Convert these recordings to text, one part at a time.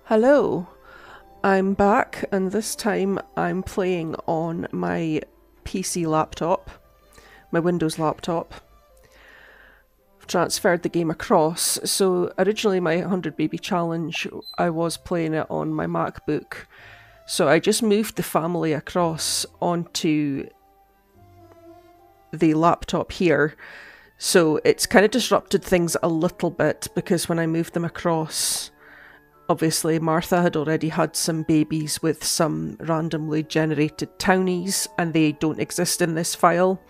Hello, I'm back and this time I'm playing on my PC laptop, my Windows laptop. I've transferred the game across, so originally my 100 Baby Challenge, I was playing it on my MacBook. So I just moved the family across onto the laptop here. So it's kind of disrupted things a little bit because when I moved them across, obviously, Martha had already had some babies with some randomly generated townies, and they don't exist in this file.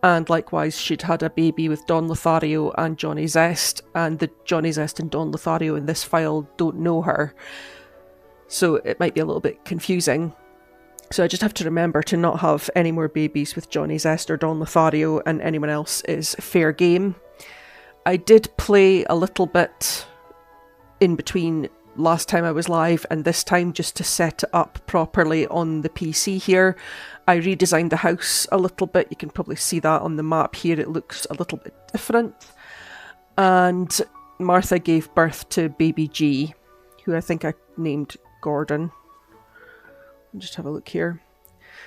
And likewise, she'd had a baby with Don Lothario and Johnny Zest, and the Johnny Zest and Don Lothario in this file don't know her. So it might be a little bit confusing. So I just have to remember to not have any more babies with Johnny Zest or Don Lothario, and anyone else is fair game. I did play a little bit in between last time I was live and this time just to set it up properly on the PC here. I redesigned the house a little bit. You can probably see that on the map here. It looks a little bit different. And Martha gave birth to baby G, who I think I named Gordon. I'll just have a look here.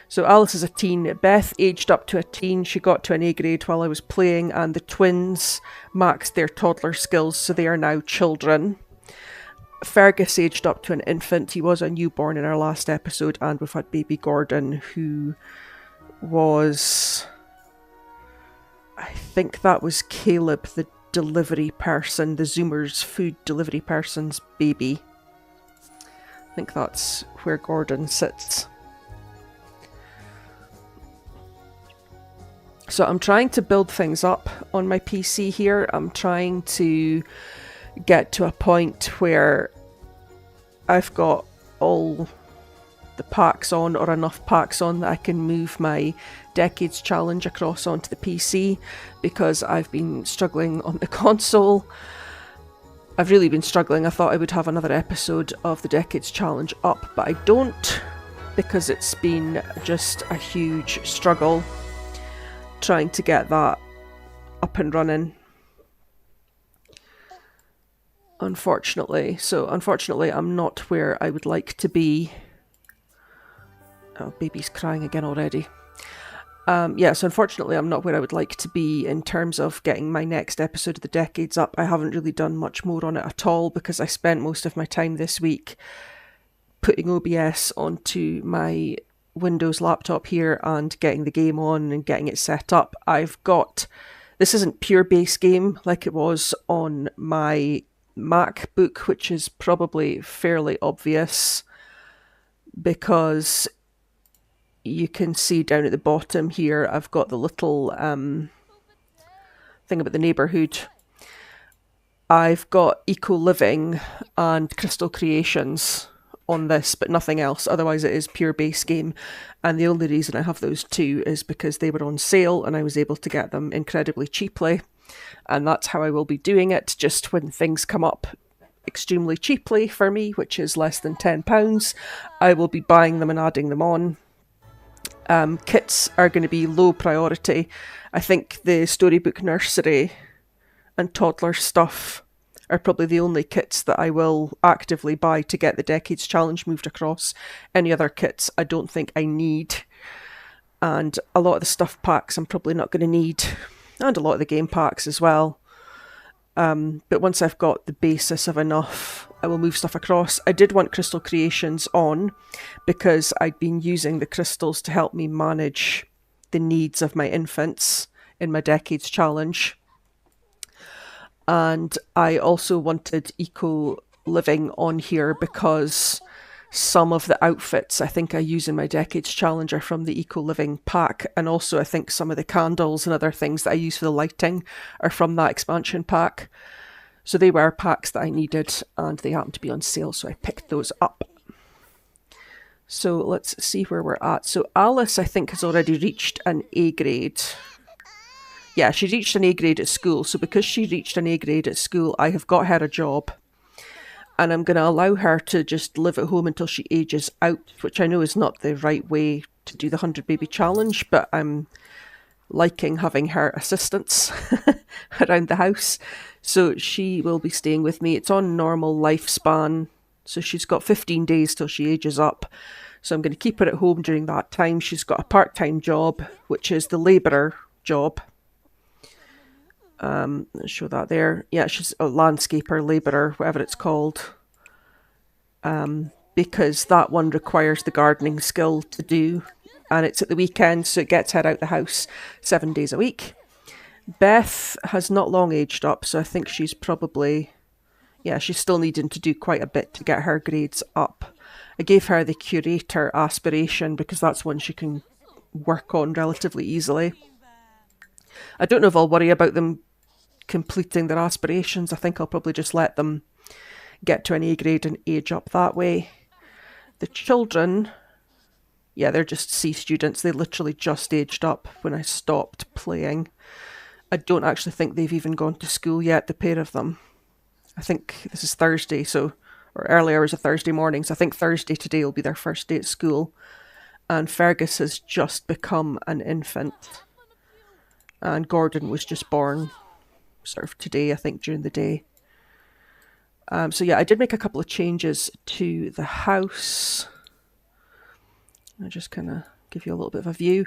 So Alice is a teen. Beth aged up to a teen. She got to an A grade while I was playing, and the twins maxed their toddler skills, so they are now children. Fergus aged up to an infant. He was a newborn in our last episode, and we've had baby Gordon, who was... I think that was Caleb, the delivery person, the Zoomers food delivery person's baby. I think that's where Gordon sits. So I'm trying to build things up on my PC here. I'm trying to get to a point where I've got all the packs on, or enough packs on, that I can move my Decades Challenge across onto the PC, because I've been struggling on the console. I've really been struggling. I thought I would have another episode of the Decades Challenge up, but I don't, because it's been just a huge struggle trying to get that up and running. Unfortunately. So unfortunately I'm not where I would like to be. Oh, baby's crying again already. So unfortunately I'm not where I would like to be in terms of getting my next episode of the Decades up. I haven't really done much more on it at all because I spent most of my time this week putting OBS onto my Windows laptop here and getting the game on and getting it set up. This isn't pure base game like it was on my MacBook, which is probably fairly obvious because you can see down at the bottom here I've got the little thing about the neighbourhood. I've got Eco Living and Crystal Creations on this, but nothing else. Otherwise it is pure base game, and the only reason I have those two is because they were on sale and I was able to get them incredibly cheaply. And that's how I will be doing it, just when things come up extremely cheaply for me, which is less than £10, I will be buying them and adding them on. Kits are going to be low priority. I think the Storybook Nursery and Toddler stuff are probably the only kits that I will actively buy to get the Decades Challenge moved across. Any other kits I don't think I need. And a lot of the stuff packs I'm probably not going to need. And a lot of the game packs as well. But once I've got the basis of enough, I will move stuff across. I did want Crystal Creations on because I'd been using the crystals to help me manage the needs of my infants in my Decades Challenge. And I also wanted Eco Living on here because some of the outfits I think I use in my Decades Challenge are from the Eco Living pack, and also I think some of the candles and other things that I use for the lighting are from that expansion pack. So they were packs that I needed and they happened to be on sale, so I picked those up. So let's see where we're at. So Alice, I think, has already reached an A grade. Yeah, she reached an A grade at school. So because she reached an A grade at school, I have got her a job. And I'm going to allow her to just live at home until she ages out, which I know is not the right way to do the 100 Baby Challenge, but I'm liking having her assistance around the house. So she will be staying with me. It's on normal lifespan So she's got 15 days till she ages up. So I'm going to keep her at home during that time. She's got a part-time job, which is the labourer job. Let's show that there. Yeah, she's a landscaper, labourer, whatever it's called. Because that one requires the gardening skill to do. And it's at the weekend, so it gets her out the house 7 days a week. Beth has not long aged up, so I think she's probably... Yeah, she's still needing to do quite a bit to get her grades up. I gave her the curator aspiration because that's one she can work on relatively easily. I don't know if I'll worry about them completing their aspirations. I think I'll probably just let them get to an A grade and age up that way. The children, yeah, they're just C students. They literally just aged up when I stopped playing. I don't actually think they've even gone to school yet, the pair of them. I think this is Thursday, or early hours of Thursday mornings. I think Thursday today will be their first day at school. And Fergus has just become an infant. And Gordon was just born sort of today, I think, during the day. So yeah, I did make a couple of changes to the house. I'll just kind of give you a little bit of a view.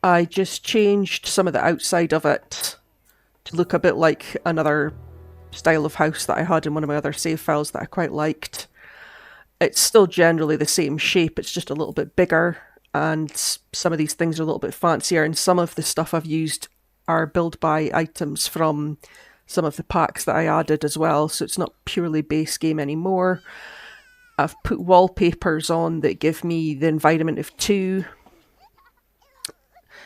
I just changed some of the outside of it to look a bit like another style of house that I had in one of my other save files that I quite liked. It's still generally the same shape, it's just a little bit bigger, and some of these things are a little bit fancier, and some of the stuff I've used are build buy items from some of the packs that I added as well, so it's not purely base game anymore. I've put wallpapers on that give me the environment of 2.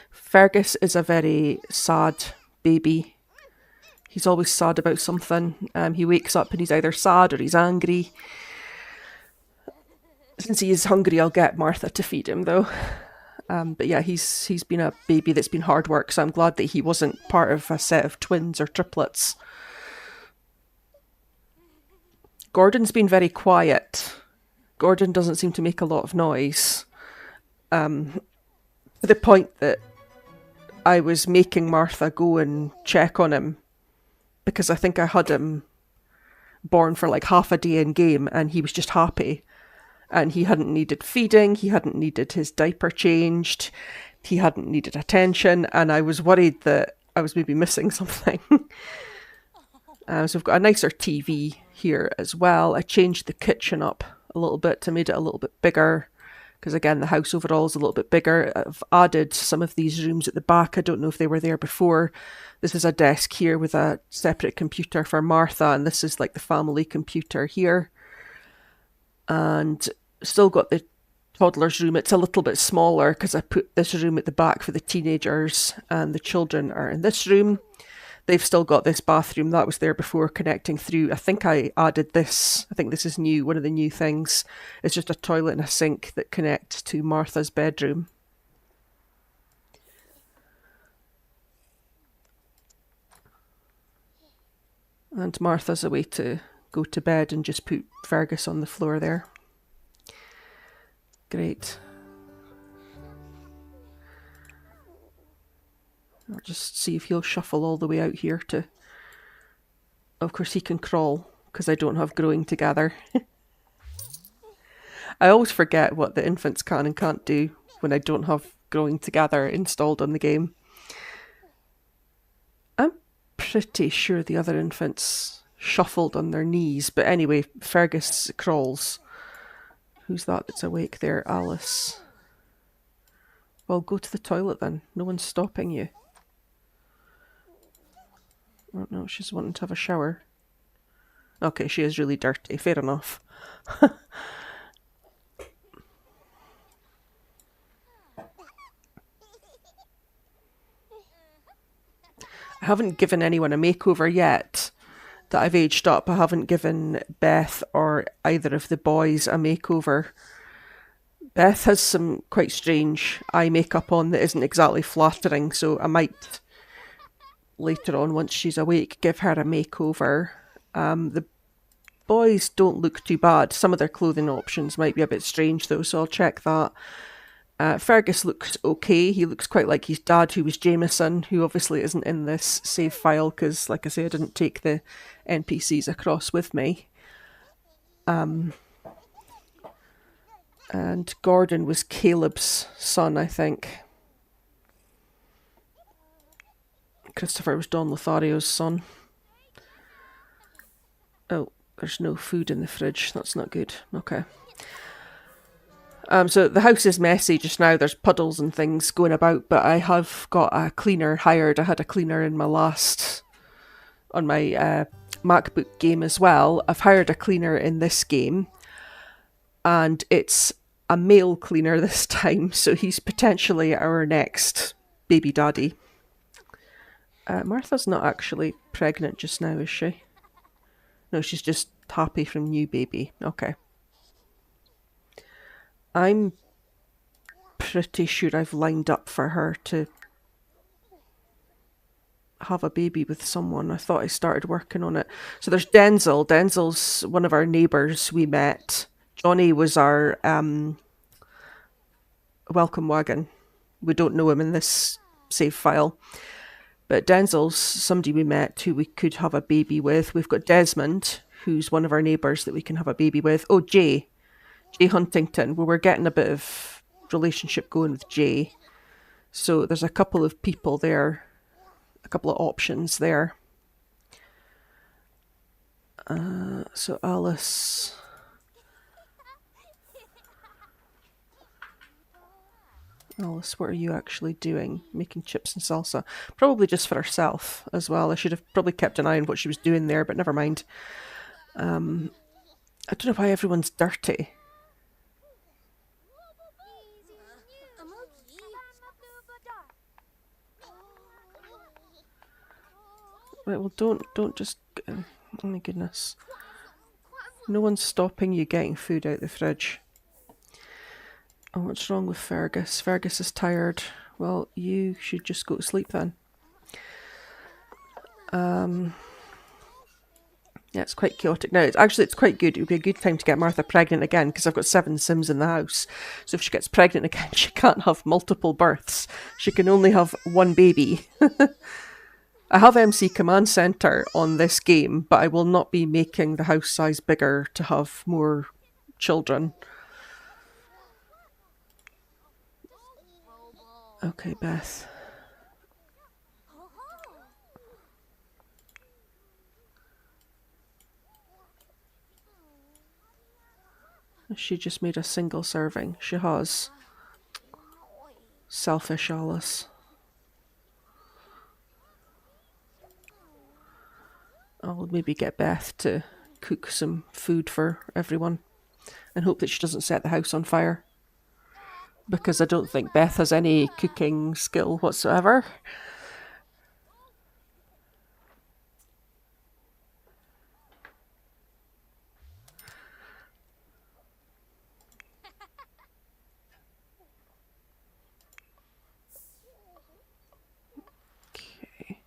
Fergus is a very sad baby. He's always sad about something. He wakes up and he's either sad or he's angry. Since he is hungry, I'll get Martha to feed him though. But yeah, he's been a baby that's been hard work, so I'm glad that he wasn't part of a set of twins or triplets. Gordon's been very quiet. Gordon doesn't seem to make a lot of noise. To the point that I was making Martha go and check on him, because I think I had him born for like half a day in game and he was just happy. And he hadn't needed feeding, he hadn't needed his diaper changed, he hadn't needed attention, and I was worried that I was maybe missing something. So we've got a nicer TV here as well. I changed the kitchen up a little bit to made it a little bit bigger, because again the house overall is a little bit bigger. I've added some of these rooms at the back. I don't know if they were there before. This is a desk here with a separate computer for Martha, and this is like the family computer here. And still got the toddlers room. It's a little bit smaller because I put this room at the back for the teenagers, and the children are in this room. They've still got this bathroom that was there before connecting through. I think I added this. I think this is new. One of the new things. It's just a toilet and a sink that connect to Martha's bedroom. And Martha's away to go to bed and just put Fergus on the floor there. Great. I'll just see if he'll shuffle all the way out here to... Of course he can crawl, because I don't have growing together. I always forget what the infants can and can't do when I don't have growing together installed on the game. I'm pretty sure the other infants shuffled on their knees, but anyway, Fergus crawls. Who's that that's awake there? Alice. Well, go to the toilet then. No one's stopping you. Oh no, she's wanting to have a shower. Okay, she is really dirty. Fair enough. I haven't given anyone a makeover yet that I've aged up. I haven't given Beth or either of the boys a makeover. Beth has some quite strange eye makeup on that isn't exactly flattering, so I might later on, once she's awake, give her a makeover. The boys don't look too bad. Some of their clothing options might be a bit strange though, so I'll check that. Fergus looks okay. He looks quite like his dad, who was Jameson, who obviously isn't in this save file because, like I say, I didn't take the NPCs across with me. And Gordon was Caleb's son, I think. Christopher was Don Lothario's son. Oh, there's no food in the fridge. That's not good. Okay. So the house is messy just now. There's puddles and things going about, but I have got a cleaner hired. I had a cleaner in my on my MacBook game as well. I've hired a cleaner in this game, and it's a male cleaner this time, so he's potentially our next baby daddy. Martha's not actually pregnant just now, is she? No, she's just happy from new baby. Okay. I'm pretty sure I've lined up for her to have a baby with someone. I thought I started working on it. So there's Denzel. Denzel's one of our neighbours we met. Johnny was our welcome wagon. We don't know him in this save file. But Denzel's somebody we met who we could have a baby with. We've got Desmond, who's one of our neighbours that we can have a baby with. Oh, Jay Huntington. Well, we're getting a bit of relationship going with Jay. So there's a couple of people there, a couple of options there. So Alice. Alice, what are you actually doing? Making chips and salsa. Probably just for herself as well. I should have probably kept an eye on what she was doing there, but never mind. I don't know why everyone's dirty. Right, well, don't just... oh my goodness. No one's stopping you getting food out the fridge. Oh, what's wrong with Fergus? Fergus is tired. Well, you should just go to sleep then. Yeah, it's quite chaotic now. It's quite good. It would be a good time to get Martha pregnant again because I've got 7 Sims in the house. So if she gets pregnant again, she can't have multiple births. She can only have one baby. I have MC Command Center on this game, but I will not be making the house size bigger to have more children. Okay, Beth. She just made a single serving. She has. Selfish Alice. I'll maybe get Beth to cook some food for everyone and hope that she doesn't set the house on fire. Because I don't think Beth has any cooking skill whatsoever. Okay.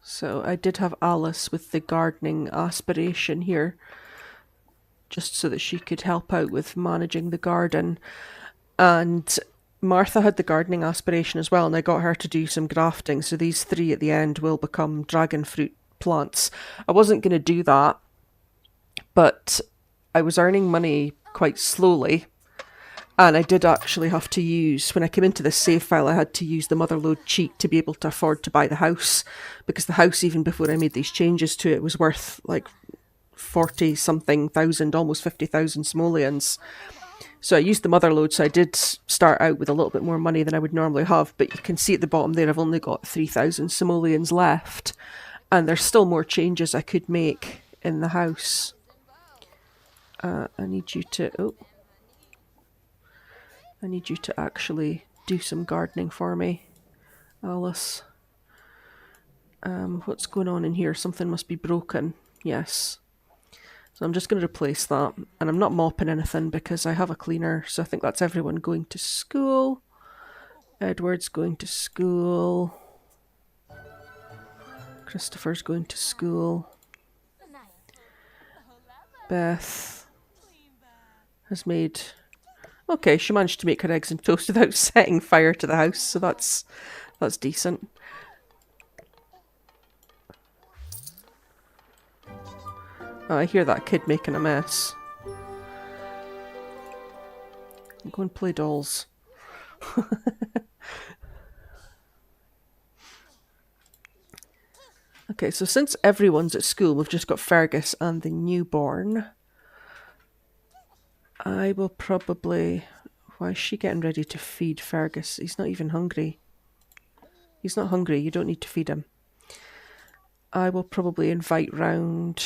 So I did have Alice with the gardening aspiration here, just so that she could help out with managing the garden. And Martha had the gardening aspiration as well, and I got her to do some grafting. So these 3 at the end will become dragon fruit plants. I wasn't going to do that, but I was earning money quite slowly. And I did actually have to use, when I came into this save file, I had to use the motherlode cheat to be able to afford to buy the house. Because the house, even before I made these changes to it, was worth like 40-something thousand, almost 50,000 simoleons. So I used the motherlode, so I did start out with a little bit more money than I would normally have. But you can see at the bottom there, I've only got 3,000 simoleons left. And there's still more changes I could make in the house. I need you to... oh. I need you to actually do some gardening for me, Alice. What's going on in here? Something must be broken. Yes. So I'm just going to replace that. And I'm not mopping anything because I have a cleaner. So I think that's everyone going to school. Edward's going to school. Christopher's going to school. Beth has made... okay, she managed to make her eggs and toast without setting fire to the house, so that's decent. Oh, I hear that kid making a mess. Go and play dolls. Okay, so since everyone's at school, we've just got Fergus and the newborn. I will probably... Why is she getting ready to feed Fergus? He's not even hungry. He's not hungry, you don't need to feed him. I will probably invite round...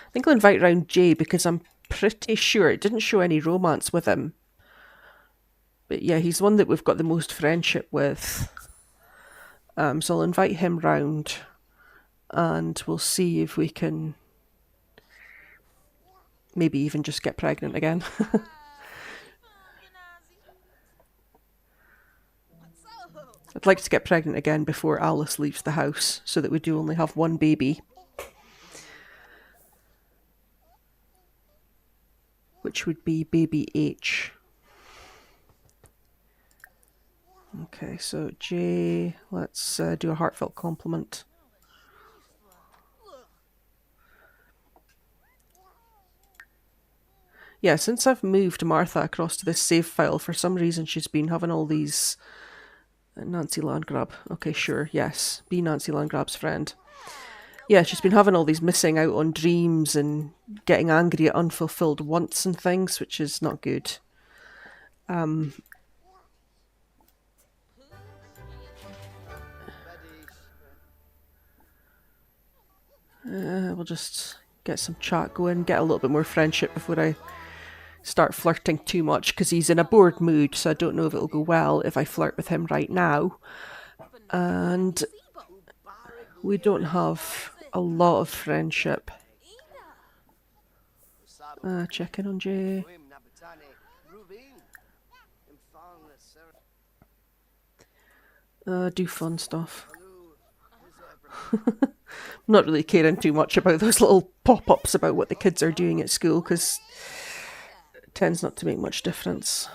I think I'll invite round Jay because I'm pretty sure it didn't show any romance with him. But yeah, he's one that we've got the most friendship with. So I'll invite him round and we'll see if we can maybe even just get pregnant again. I'd like to get pregnant again before Alice leaves the house so that we do only have one baby. Which would be baby H. Okay, so Jay, let's do a heartfelt compliment. Yeah, since I've moved Martha across to this save file, for some reason she's been having all these... Nancy Landgrab. Okay, sure, yes. Be Nancy Landgrab's friend. Yeah, she's been having all these missing out on dreams and getting angry at unfulfilled wants and things, which is not good. We'll just get some chat going, get a little bit more friendship before I start flirting too much, because he's in a bored mood, so I don't know if it'll go well if I flirt with him right now. And we don't have a lot of friendship. Check in on Jay. Do fun stuff. I'm not really caring too much about those little pop-ups about what the kids are doing at school, because it tends not to make much difference.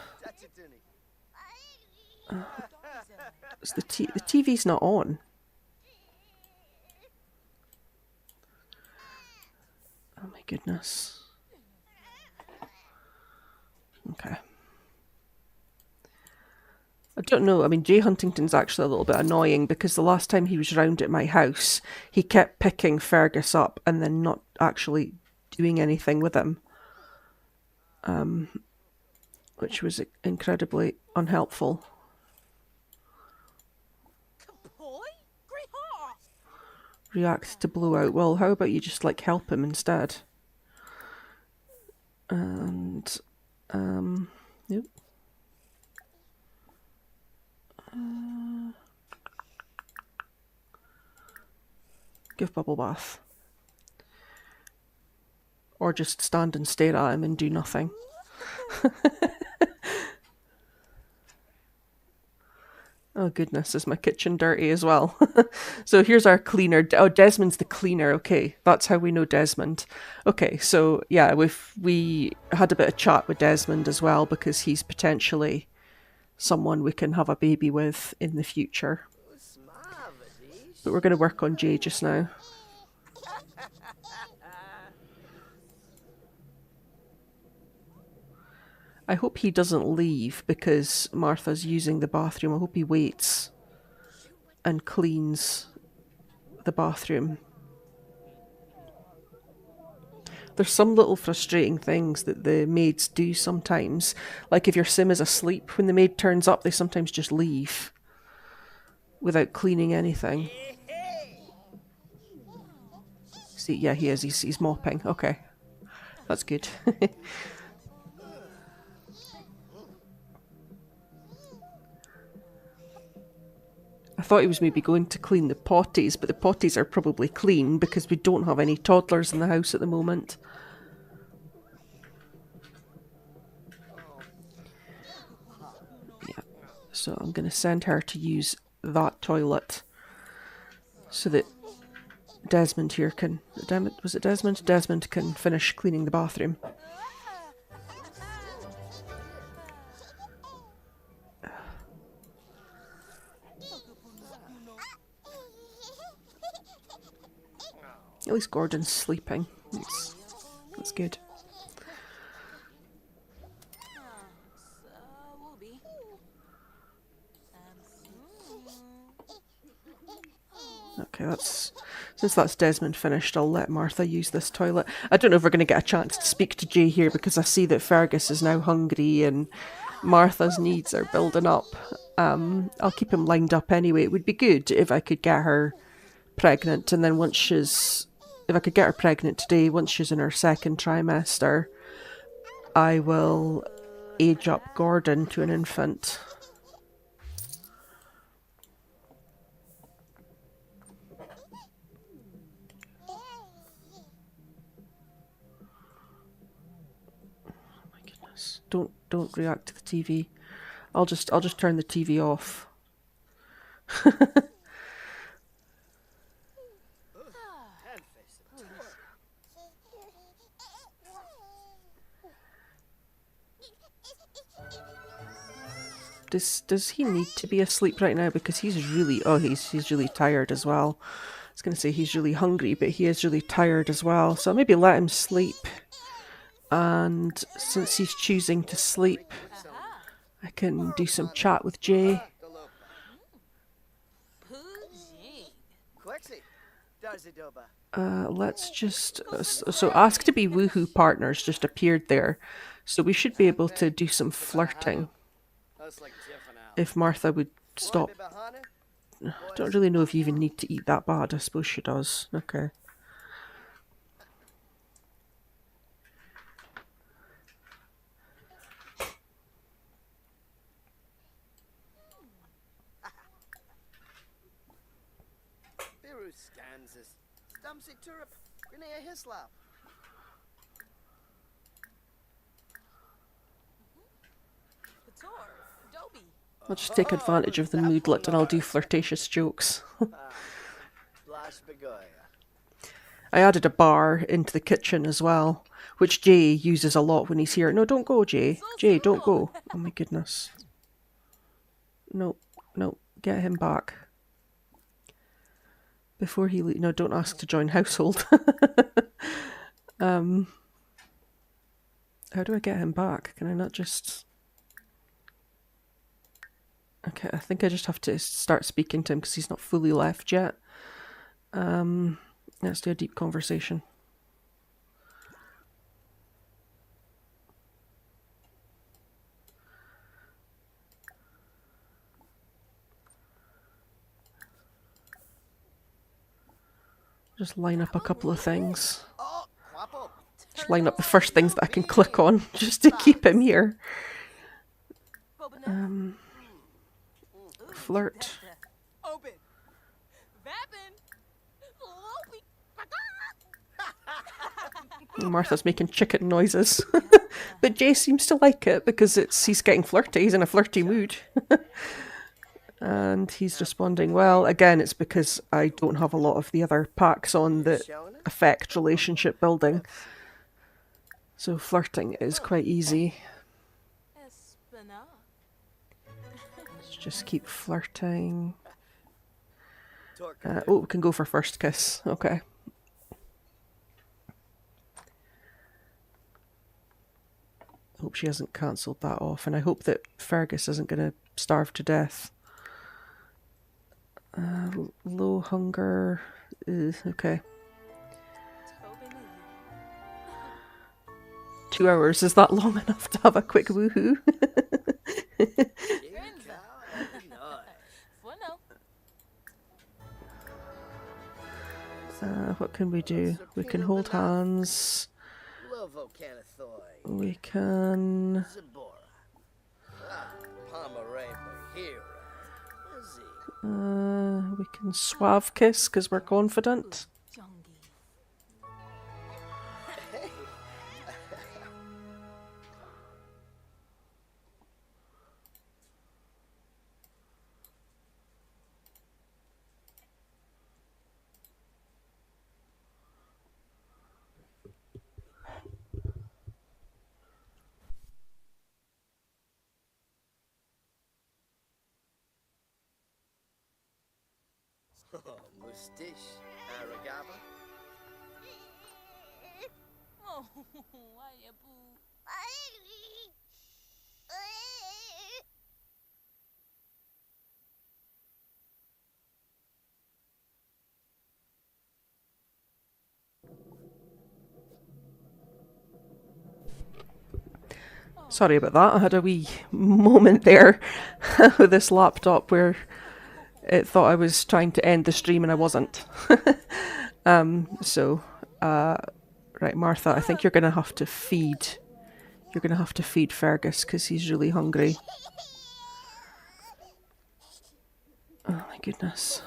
The TV's not on. Oh my goodness. Okay. I don't know, I mean, Jay Huntington's actually a little bit annoying because the last time he was round at my house, he kept picking Fergus up and then not actually doing anything with him. Which was incredibly unhelpful. React to blowout. Well, how about you just like help him instead? And nope. Give bubble bath. Or just stand and stare at him and do nothing. Oh goodness, is my kitchen dirty as well? So here's our cleaner. Oh, Desmond's the cleaner. Okay, that's how we know Desmond. Okay, so yeah, we had a bit of chat with Desmond as well because he's potentially someone we can have a baby with in the future. But we're going to work on Jay just now. I hope he doesn't leave because Martha's using the bathroom. I hope he waits and cleans the bathroom. There's some little frustrating things that the maids do sometimes. Like if your sim is asleep, when the maid turns up, they sometimes just leave without cleaning anything. See, yeah, he is. He's mopping. Okay. That's good. I thought he was maybe going to clean the potties, but the potties are probably clean because we don't have any toddlers in the house at the moment. Yeah, so I'm going to send her to use that toilet so that Desmond here can... Was it Desmond? Desmond can finish cleaning the bathroom. At least Gordon's sleeping. That's good. Okay, since that's Desmond finished, I'll let Martha use this toilet. I don't know if we're going to get a chance to speak to Jay here because I see that Fergus is now hungry and Martha's needs are building up. I'll keep him lined up anyway. It would be good if I could get her pregnant, and then if I could get her pregnant today, once she's in her second trimester, I will age up Gordon to an infant. Don't react to the TV. I'll just turn the TV off. Does he need to be asleep right now? Because he's really he's really tired as well. I was gonna say he's really hungry, but he is really tired as well. So I'll maybe let him sleep. And since he's choosing to sleep, I can do some chat with Jay. Let's just... So ask to be woohoo partners just appeared there. So we should be able to do some flirting. If Martha would stop. I don't really know if you even need to eat that bad. I suppose she does. Okay. I'll just take advantage of the moodlet and I'll do flirtatious jokes. I added a bar into the kitchen as well, which Jay uses a lot when he's here. No, don't go, Jay. Jay, don't go. Oh my goodness. No, get him back. Before he leaves. No, don't ask to join household. How do I get him back? Can I not just... Okay, I think I just have to start speaking to him because he's not fully left yet. Let's do a deep conversation. Just line up a couple of things. Just line up the first things that I can click on just to keep him here. Flirt. Martha's making chicken noises. But Jay seems to like it because he's getting flirty. He's in a flirty mood. And he's responding, well, again, it's because I don't have a lot of the other packs on that affect relationship building. So flirting is quite easy. Let's just keep flirting. We can go for first kiss. Okay. I hope she hasn't cancelled that off, and I hope that Fergus isn't going to starve to death. Low hunger. Okay. 2 hours, is that long enough to have a quick woohoo? What can we do? We can hold hands. We can... we can suave kiss because we're confident. Sorry about that. I had a wee moment there with this laptop where it thought I was trying to end the stream and I wasn't. So, right, Martha, I think you're going to have to feed. You're going to have to feed Fergus because he's really hungry. Oh my goodness.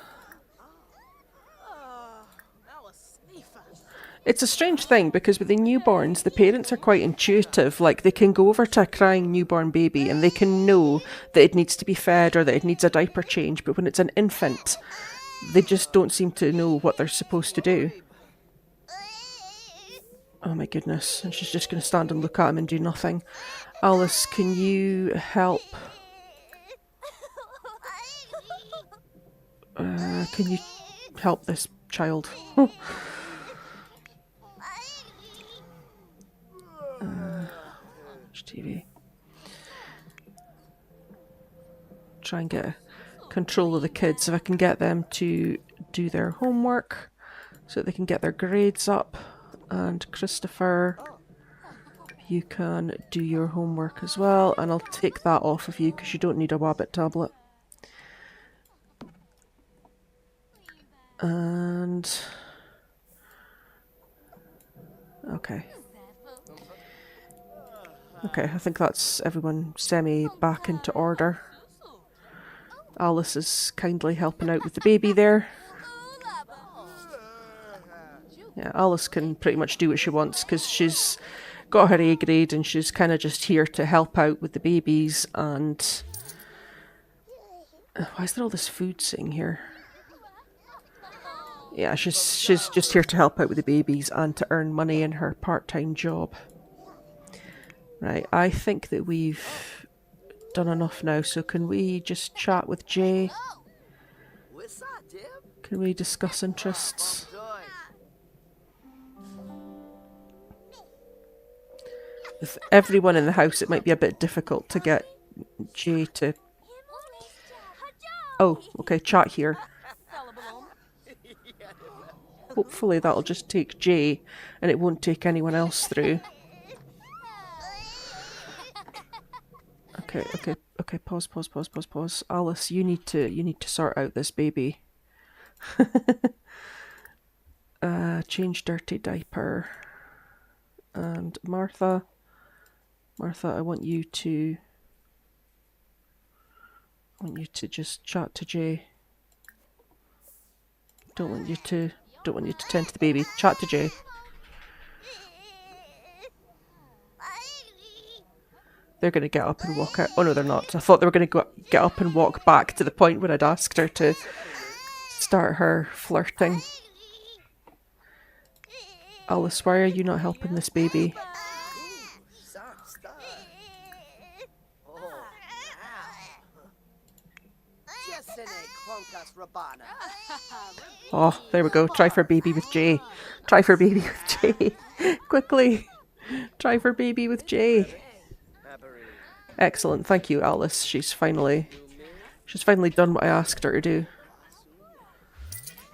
It's a strange thing because with the newborns, the parents are quite intuitive. Like, they can go over to a crying newborn baby and they can know that it needs to be fed or that it needs a diaper change. But when it's an infant, they just don't seem to know what they're supposed to do. Oh my goodness. And she's just going to stand and look at him and do nothing. Alice, can you help? Can you help this child? TV. Try and get control of the kids. If I can get them to do their homework so that they can get their grades up. And Christopher, you can do your homework as well. And I'll take that off of you because you don't need a Wabbit tablet. And... okay. Okay, I think that's everyone semi back into order. Alice is kindly helping out with the baby there. Yeah, Alice can pretty much do what she wants because she's got her A grade and she's kind of just here to help out with the babies. And why is there all this food sitting here? Yeah, she's just here to help out with the babies and to earn money in her part-time job. Right, I think that we've done enough now, so can we just chat with Jay? Can we discuss interests? With everyone in the house, it might be a bit difficult to get Jay to... oh, okay, chat here. Hopefully that'll just take Jay and it won't take anyone else through. Okay, pause. Alice, you need to sort out this baby. Change dirty diaper. And Martha, I want you to just chat to Jay. Don't want you to tend to the baby. Chat to Jay. They're going to get up and walk out. Oh no, they're not. I thought they were going to get up and walk back to the point where I'd asked her to start her flirting. Alice, why are you not helping this baby? Oh, there we go. Try for baby with Jay. Try for baby with Jay. Quickly. Try for baby with Jay. Excellent. Thank you, Alice. She's finally done what I asked her to do.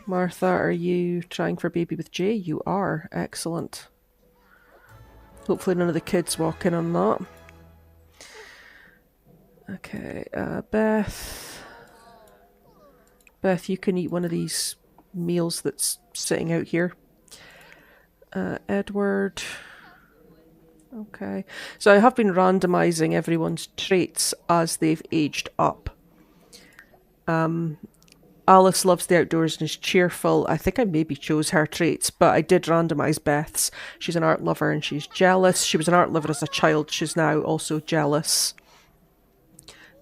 Martha, are you trying for baby with Jay? You are. Excellent. Hopefully none of the kids walk in on that. Okay, Beth. Beth, you can eat one of these meals that's sitting out here. Edward. Okay, so I have been randomising everyone's traits as they've aged up. Alice loves the outdoors and is cheerful. I think I maybe chose her traits, but I did randomise Beth's. She's an art lover and she's jealous. She was an art lover as a child. She's now also jealous.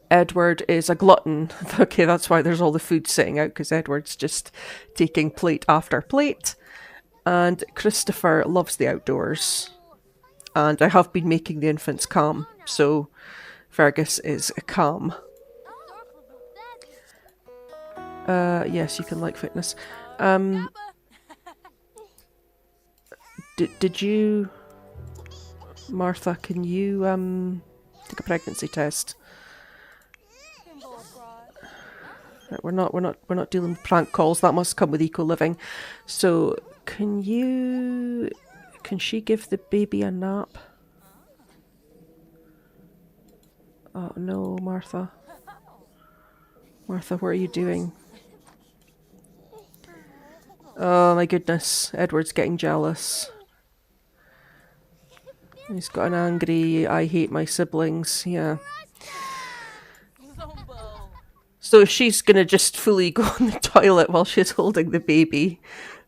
Edward is a glutton. Okay, that's why there's all the food sitting out, because Edward's just taking plate after plate. And Christopher loves the outdoors. And I have been making the infants calm, so Fergus is calm. Yes, you can like fitness. Did you Martha, can you take a pregnancy test? Right, we're not dealing with prank calls. That must come with eco living. So, can she give the baby a nap? Oh no, Martha. Martha, what are you doing? Oh my goodness, Edward's getting jealous. He's got an angry, I hate my siblings, yeah. So she's gonna just fully go on the toilet while she's holding the baby.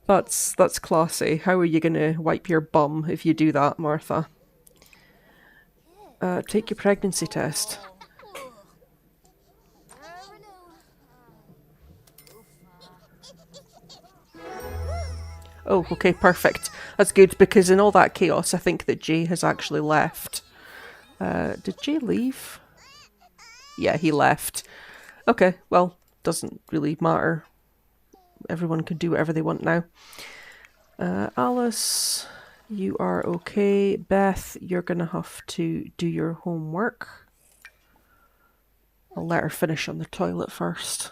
That's classy. How are you gonna wipe your bum if you do that, Martha? Take your pregnancy test. Oh, okay, perfect. That's good, because in all that chaos, I think that Jay has actually left. Did Jay leave? Yeah, he left. Okay, well, doesn't really matter. Everyone can do whatever they want now. Alice, you are okay. Beth, you're gonna have to do your homework. I'll let her finish on the toilet first.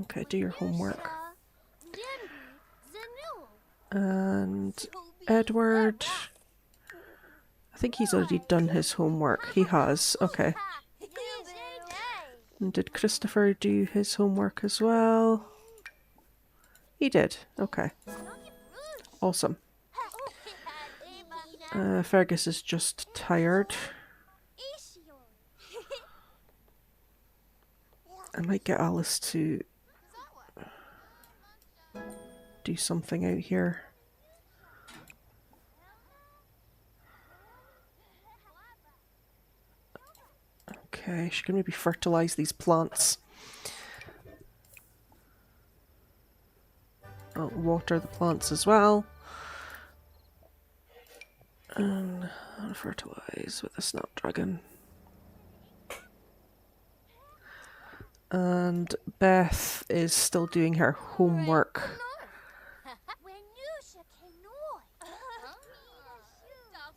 Okay, do your homework. And Edward, I think he's already done his homework. He has, okay. And did Christopher do his homework as well? He did, okay. Awesome. Fergus is just tired. I might get Alice to do something out here. Okay, she can maybe fertilise these plants. I'll water the plants as well. And I'll fertilise with the snapdragon. And Beth is still doing her homework.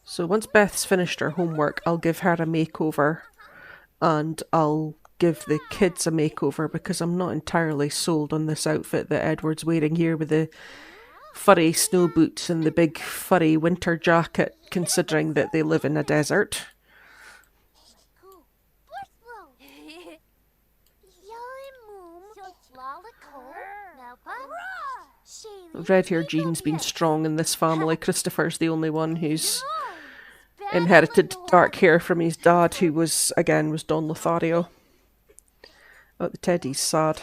So once Beth's finished her homework, I'll give her a makeover. And I'll give the kids a makeover, because I'm not entirely sold on this outfit that Edward's wearing here with the furry snow boots and the big furry winter jacket, considering that they live in a desert. Red hair Jean's been strong in this family. Christopher's the only one who's inherited dark hair from his dad, who was Don Lothario. Oh, the teddy's sad.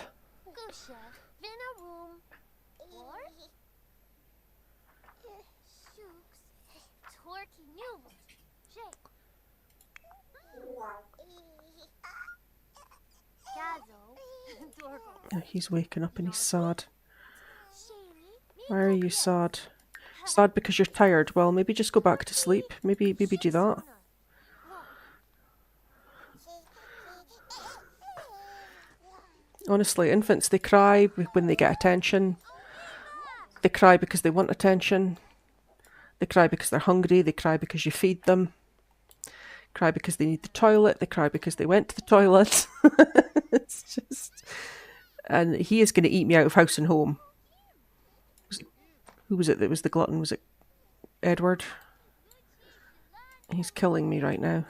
Oh, he's waking up and he's sad. Why are you sad? Sad because you're tired. Well, maybe just go back to sleep. Maybe do that. Honestly, infants, they cry when they get attention. They cry because they want attention. They cry because they're hungry. They cry because you feed them. They cry because they need the toilet. They cry because they went to the toilet. It's just... And he is going to eat me out of house and home. Who was it that was the glutton? Was it Edward? He's killing me right now.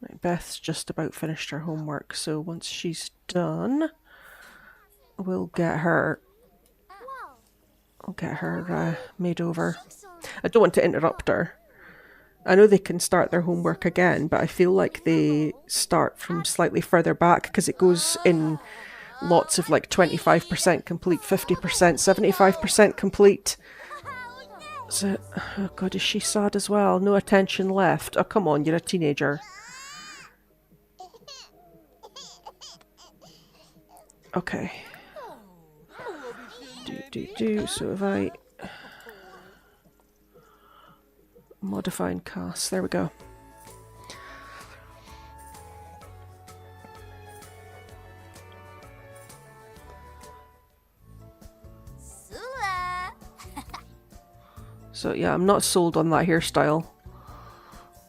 Right, Beth's just about finished her homework, so once she's done, we'll get her... I'll get her made over. I don't want to interrupt her. I know they can start their homework again, but I feel like they start from slightly further back, because it goes in lots of like 25% complete, 50%, 75% complete. So, oh god, is she sad as well? No attention left. Oh, come on, you're a teenager. Okay. Do So if I modify and cast, there we go. So yeah, I'm not sold on that hairstyle.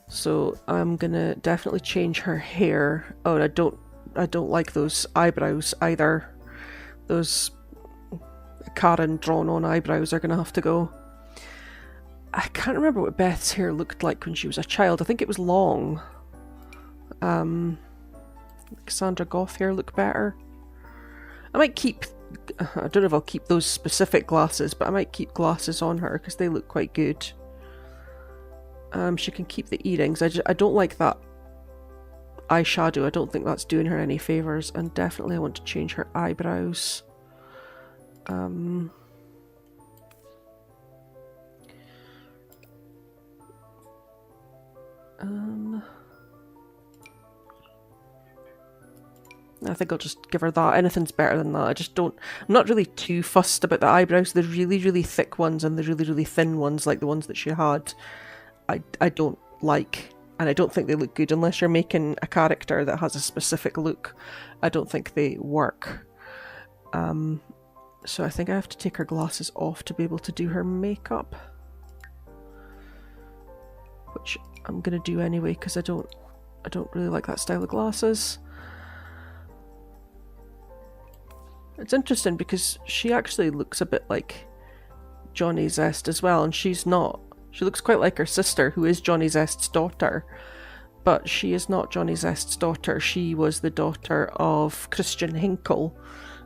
So I'm gonna definitely change her hair. Oh, and I don't like those eyebrows either. Those Karen drawn on eyebrows are gonna have to go. I can't remember what Beth's hair looked like when she was a child. I think it was long. Cassandra Goth hair look better. I might keep, I don't know if I'll keep those specific glasses, but I might keep glasses on her because they look quite good. She can keep the earrings. I don't like that eyeshadow. I don't think that's doing her any favours. And definitely I want to change her eyebrows. I think I'll just give her that. Anything's better than that. I'm not really too fussed about the eyebrows. The really, really thick ones and the really, really thin ones, like the ones that she had, I don't like. And I don't think they look good unless you're making a character that has a specific look. I don't think they work. So I think I have to take her glasses off to be able to do her makeup. Which I'm going to do anyway because I don't really like that style of glasses. It's interesting because she actually looks a bit like Johnny Zest as well, and she's not. She looks quite like her sister, who is Johnny Zest's daughter, but she is not Johnny Zest's daughter. She was the daughter of Christian Hinkle,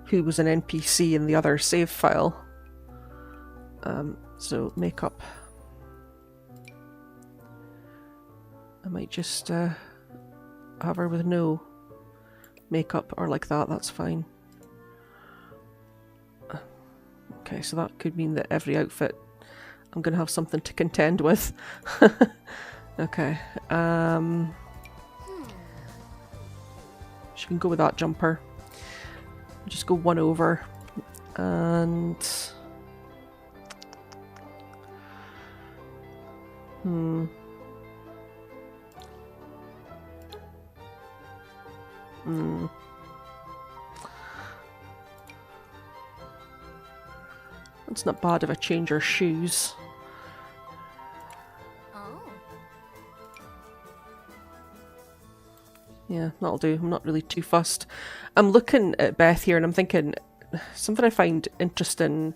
who was an NPC in the other save file. So makeup. I might just have her with no makeup or like that. That's fine. Okay, so that could mean that every outfit I'm going to have something to contend with. Okay. She can go with that jumper. Just go one over. And... It's not bad if I change her shoes. Oh. Yeah, that'll do. I'm not really too fussed. I'm looking at Beth here and I'm thinking, something I find interesting,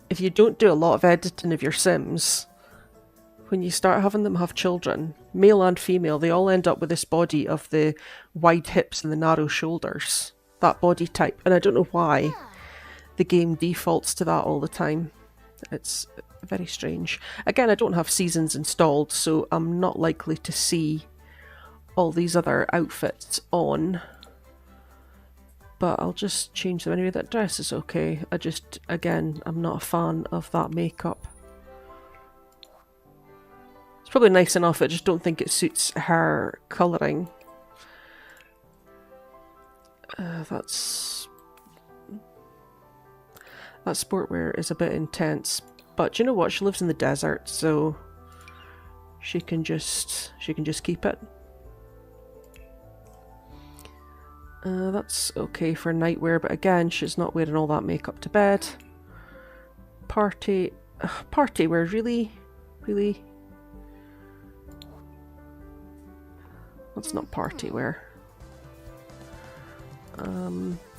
if you don't do a lot of editing of your Sims, when you start having them have children, male and female, they all end up with this body of the wide hips and the narrow shoulders. That body type. And I don't know why the game defaults to that all the time. It's very strange. Again, I don't have seasons installed, so I'm not likely to see all these other outfits on. But I'll just change them anyway. That dress is okay. Again, I'm not a fan of that makeup. It's probably nice enough, I just don't think it suits her colouring. That sportwear is a bit intense, but you know what? She lives in the desert, so she can just keep it. That's okay for nightwear, but again, she's not wearing all that makeup to bed. Party wear, really? That's not party wear.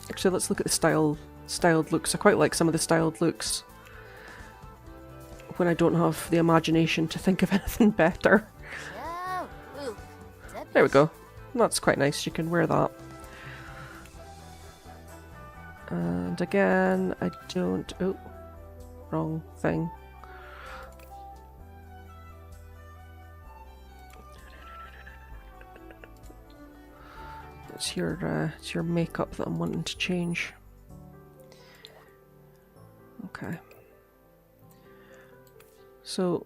Actually, let's look at the styled looks. I quite like some of the styled looks when I don't have the imagination to think of anything better. There we go. That's quite nice. You can wear that. And again, I don't... Oh, wrong thing. It's your makeup that I'm wanting to change. Okay. So,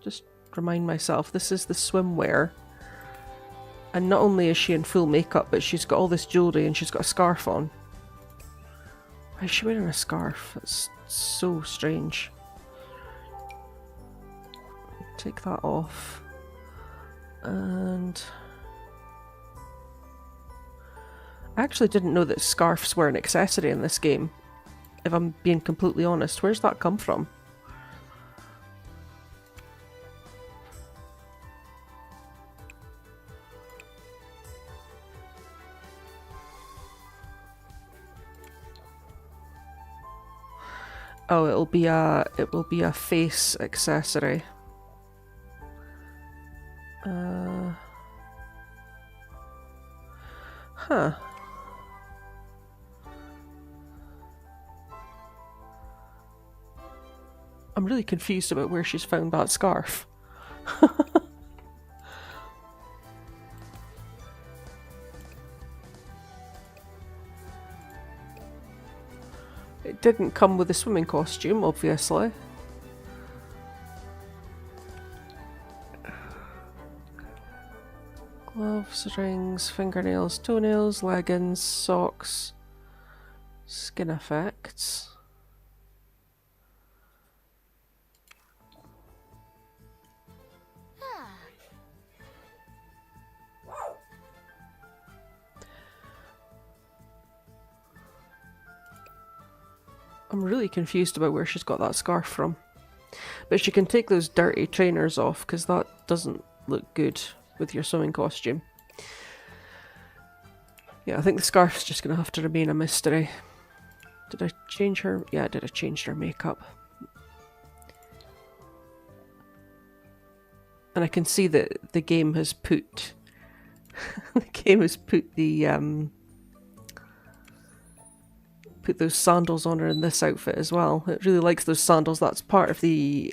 just remind myself, this is the swimwear. And not only is she in full makeup, but she's got all this jewellery and she's got a scarf on. Why is she wearing a scarf? That's so strange. Take that off. And I actually didn't know that scarves were an accessory in this game, if I'm being completely honest. Where's that come from? Oh, it will be a face accessory. Huh. I'm really confused about where she's found that scarf. It didn't come with a swimming costume, obviously. Gloves, rings, fingernails, toenails, leggings, socks, skin effects. I'm really confused about where she's got that scarf from. But she can take those dirty trainers off, because that doesn't look good with your swimming costume. Yeah, I think the scarf's just going to have to remain a mystery. Did I change her? Yeah, I did. I changed her makeup. And I can see that the game has put... the game has put the... put those sandals on her in this outfit as well. It really likes those sandals. That's part of the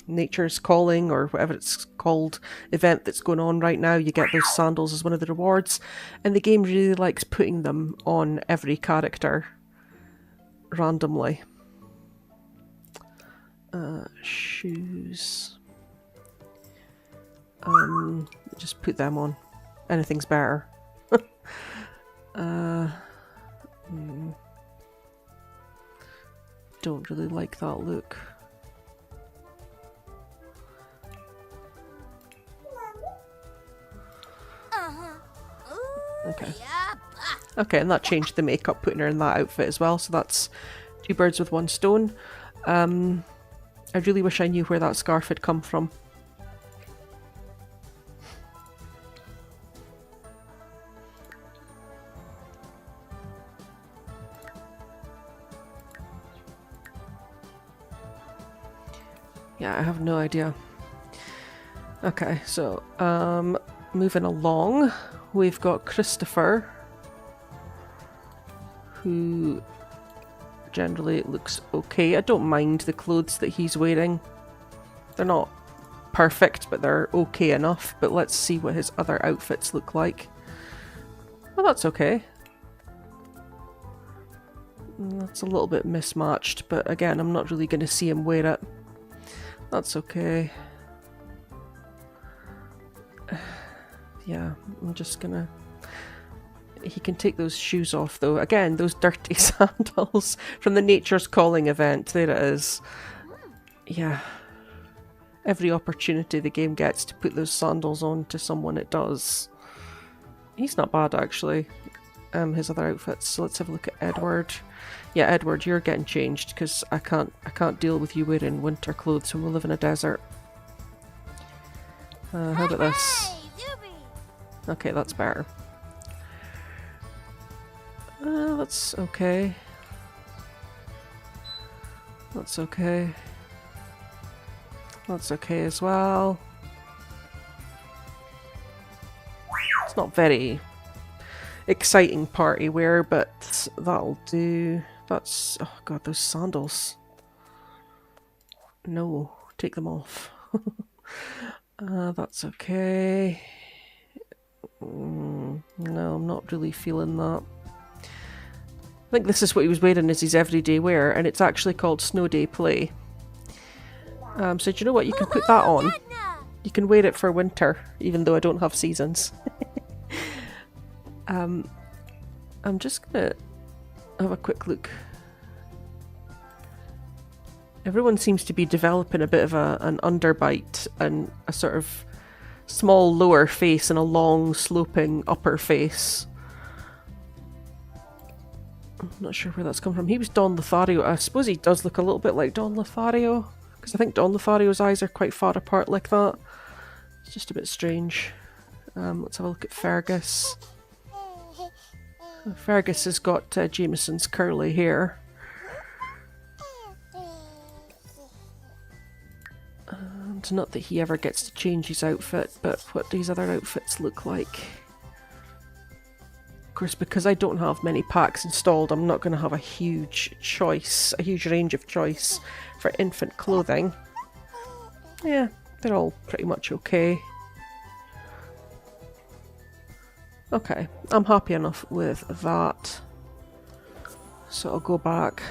Nature's Calling, or whatever it's called, event that's going on right now. You get those sandals as one of the rewards, and the game really likes putting them on every character randomly. Shoes. Just put them on. Anything's better. Don't really like that look. Okay. Okay, and that changed the makeup, putting her in that outfit as well, so that's two birds with one stone. I really wish I knew where that scarf had come from. Yeah, I have no idea. Okay, so, moving along, we've got Christopher, who generally looks okay. I don't mind the clothes that he's wearing. They're not perfect, but they're okay enough. But let's see what his other outfits look like. Well, that's okay. That's a little bit mismatched, but again, I'm not really going to see him wear it. That's okay. Yeah, I'm just gonna... He can take those shoes off though. Again, those dirty sandals from the Nature's Calling event. There it is. Yeah. Every opportunity the game gets to put those sandals on to someone, it does. He's not bad actually. His other outfits. So let's have a look at Edward. Yeah, Edward, you're getting changed because I can't deal with you wearing winter clothes when we live in a desert. How about this? Okay, that's better. That's okay. That's okay. That's okay as well. It's not very exciting party wear, but that'll do. That's... oh god, those sandals. No, take them off. That's okay. No, I'm not really feeling that. I think this is what he was wearing as his everyday wear, and it's actually called Snow Day Play. So do you know what? You can put that on. You can wear it for winter, even though I don't have seasons. I'm just gonna have a quick look Everyone seems to be developing a bit of an underbite and a sort of small lower face and a long sloping upper face. I'm not sure where that's come from. He was Don Lothario. I suppose he does look a little bit like Don Lothario, because I think Don Lothario's eyes are quite far apart like that. It's just a bit strange. Let's have a look at Fergus. Fergus has got Jameson's curly hair. And not that he ever gets to change his outfit, but what these other outfits look like. Of course, because I don't have many packs installed, I'm not going to have a huge range of choice for infant clothing. Yeah, they're all pretty much okay. Okay, I'm happy enough with that. So I'll go back.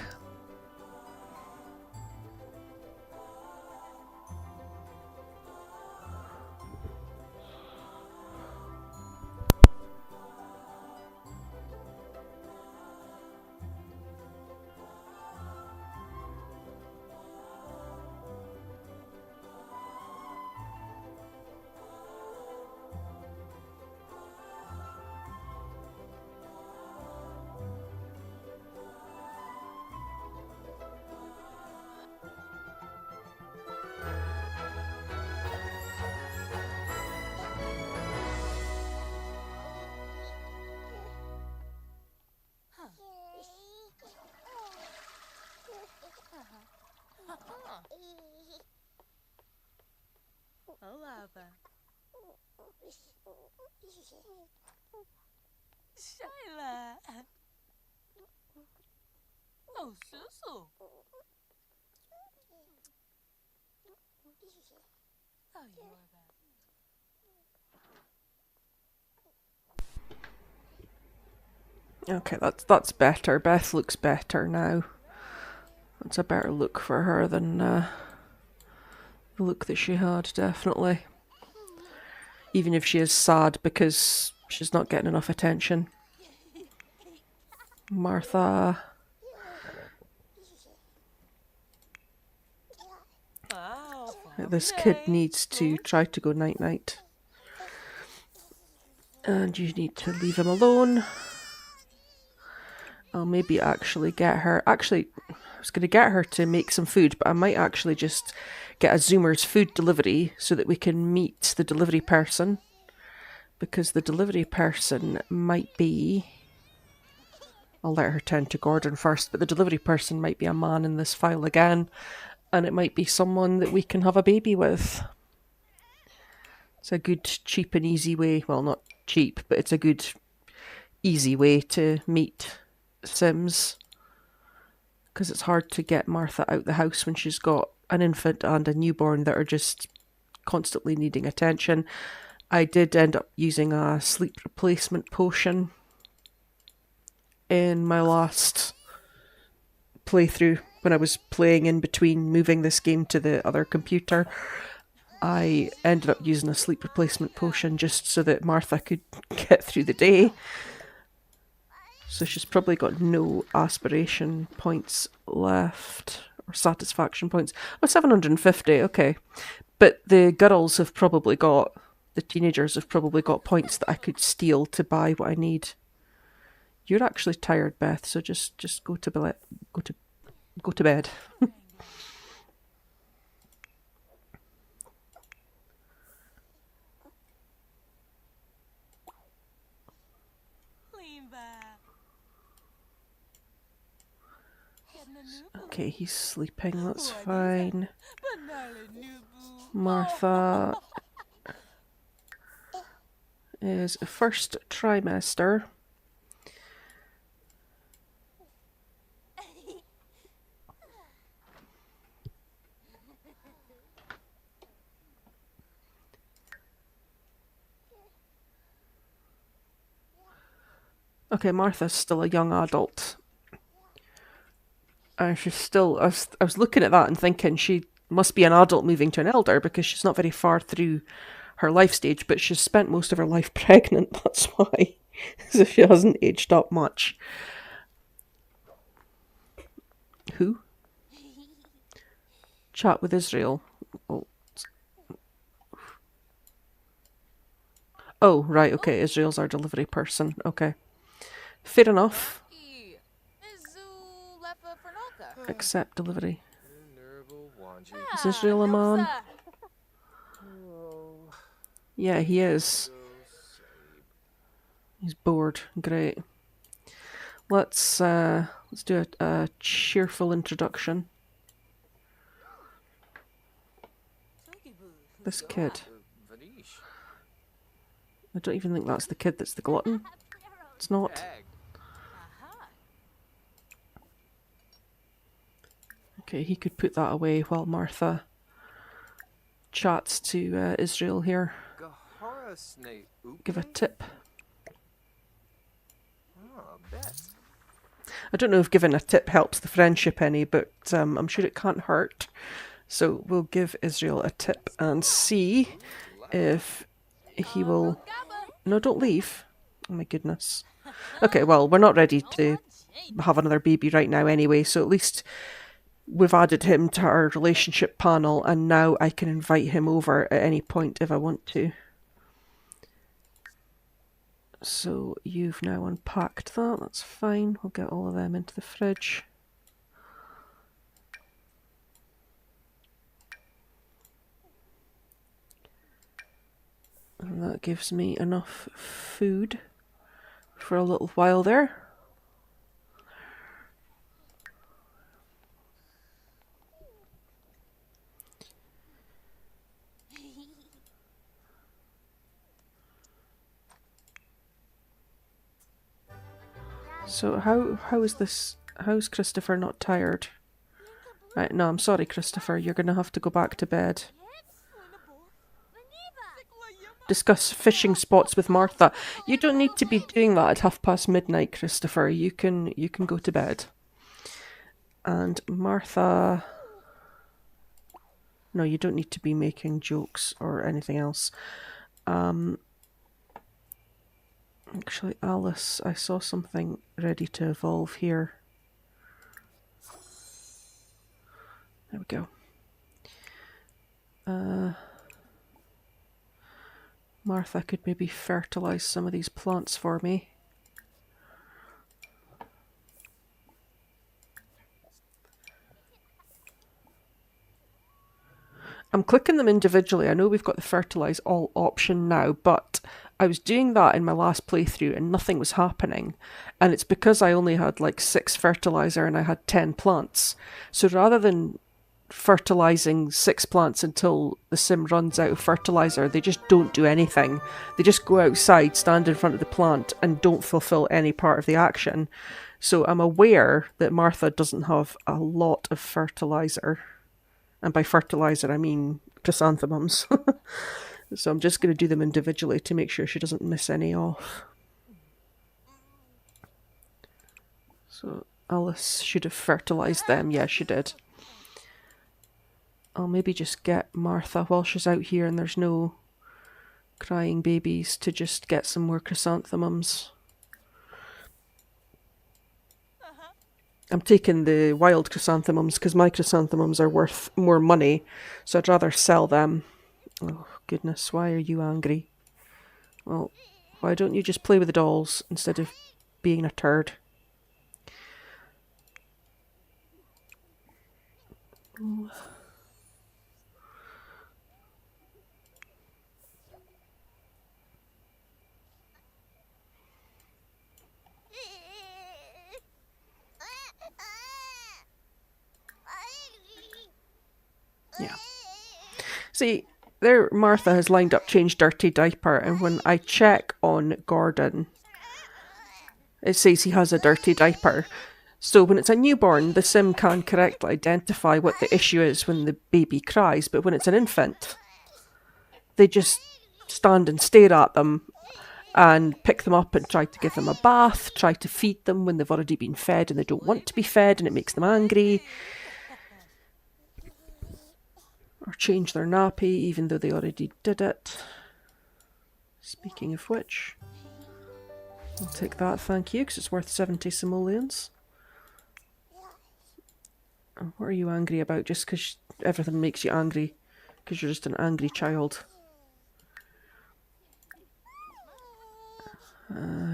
Shyla. Oh, Susu. Oh, you are that. Okay, that's better. Beth looks better now. That's a better look for her than the look that she had, definitely. Even if she is sad because she's not getting enough attention. Martha. This kid needs to try to go night-night. And you need to leave him alone. I'll maybe actually get her... Actually, I was going to get her to make some food, but I might actually just get a Zoomer's food delivery so that we can meet the delivery person. Because the delivery person might be... I'll let her tend to Gordon first, but the delivery person might be a man in this file again, and it might be someone that we can have a baby with. It's a good, cheap and easy way, well, not cheap, but it's a good, easy way to meet Sims. Because it's hard to get Martha out the house when she's got an infant and a newborn that are just constantly needing attention. I did end up using a sleep replacement potion in my last playthrough when I was playing in between moving this game to the other computer. I ended up using a sleep replacement potion just so that Martha could get through the day. So she's probably got no aspiration points left, or satisfaction points. Oh, 750, okay. But the girls have probably got, the teenagers have probably got points that I could steal to buy what I need. You're actually tired, Beth, so just go to bed. Go to bed. Okay, he's sleeping, that's fine. Martha is a first trimester. Okay, Martha's still a young adult. She's still... I was looking at that and thinking she must be an adult moving to an elder because she's not very far through her life stage, but she's spent most of her life pregnant, that's why. So she hasn't aged up much. Who? chat with Israel. Oh, right, okay, Israel's our delivery person. Okay. Fair enough. Accept delivery. Is Israel a man? Yeah, he is. He's bored. Great. Let's do a cheerful introduction. This kid. I don't even think that's the kid that's the glutton. It's not. Okay, he could put that away while Martha chats to Israel here. Give a tip. I don't know if giving a tip helps the friendship any, but I'm sure it can't hurt. So we'll give Israel a tip and see if he will... No, don't leave. Oh my goodness. Okay, well, we're not ready to have another baby right now anyway, so at least we've added him to our relationship panel, and now I can invite him over at any point if I want to. So you've now unpacked that, that's fine. We'll get all of them into the fridge. And that gives me enough food for a little while there. So how is this? How's Christopher not tired? Right, no, I'm sorry, Christopher. You're gonna have to go back to bed. Discuss fishing spots with Martha. You don't need to be doing that at midnight, Christopher. You can go to bed. And Martha... No, you don't need to be making jokes or anything else. Actually, Alice, I saw something ready to evolve here. There we go. Martha could maybe fertilise some of these plants for me. I'm clicking them individually. I know we've got the fertilise all option now, but I was doing that in my last playthrough and nothing was happening. And it's because I only had like 6 fertiliser and I had 10 plants. So rather than fertilising 6 plants until the sim runs out of fertiliser, they just don't do anything. They just go outside, stand in front of the plant and don't fulfil any part of the action. So I'm aware that Martha doesn't have a lot of fertiliser. And by fertiliser, I mean chrysanthemums. So I'm just going to do them individually to make sure she doesn't miss any off. So Alice should have fertilised them. Yeah, she did. I'll maybe just get Martha while she's out here and there's no crying babies to just get some more chrysanthemums. I'm taking the wild chrysanthemums because my chrysanthemums are worth more money, so I'd rather sell them. Oh, goodness, why are you angry? Well, why don't you just play with the dolls instead of being a turd? Oh. Yeah. See, there Martha has lined up change dirty diaper, and when I check on Gordon, it says he has a dirty diaper. So when it's a newborn, the sim can correctly identify what the issue is when the baby cries, but when it's an infant, they just stand and stare at them and pick them up and try to give them a bath, try to feed them when they've already been fed and they don't want to be fed and it makes them angry. Or change their nappy even though they already did it. Speaking of which, I'll take that, thank you, because it's worth 70 simoleons. What are you angry about? Just because everything makes you angry? Because you're just an angry child.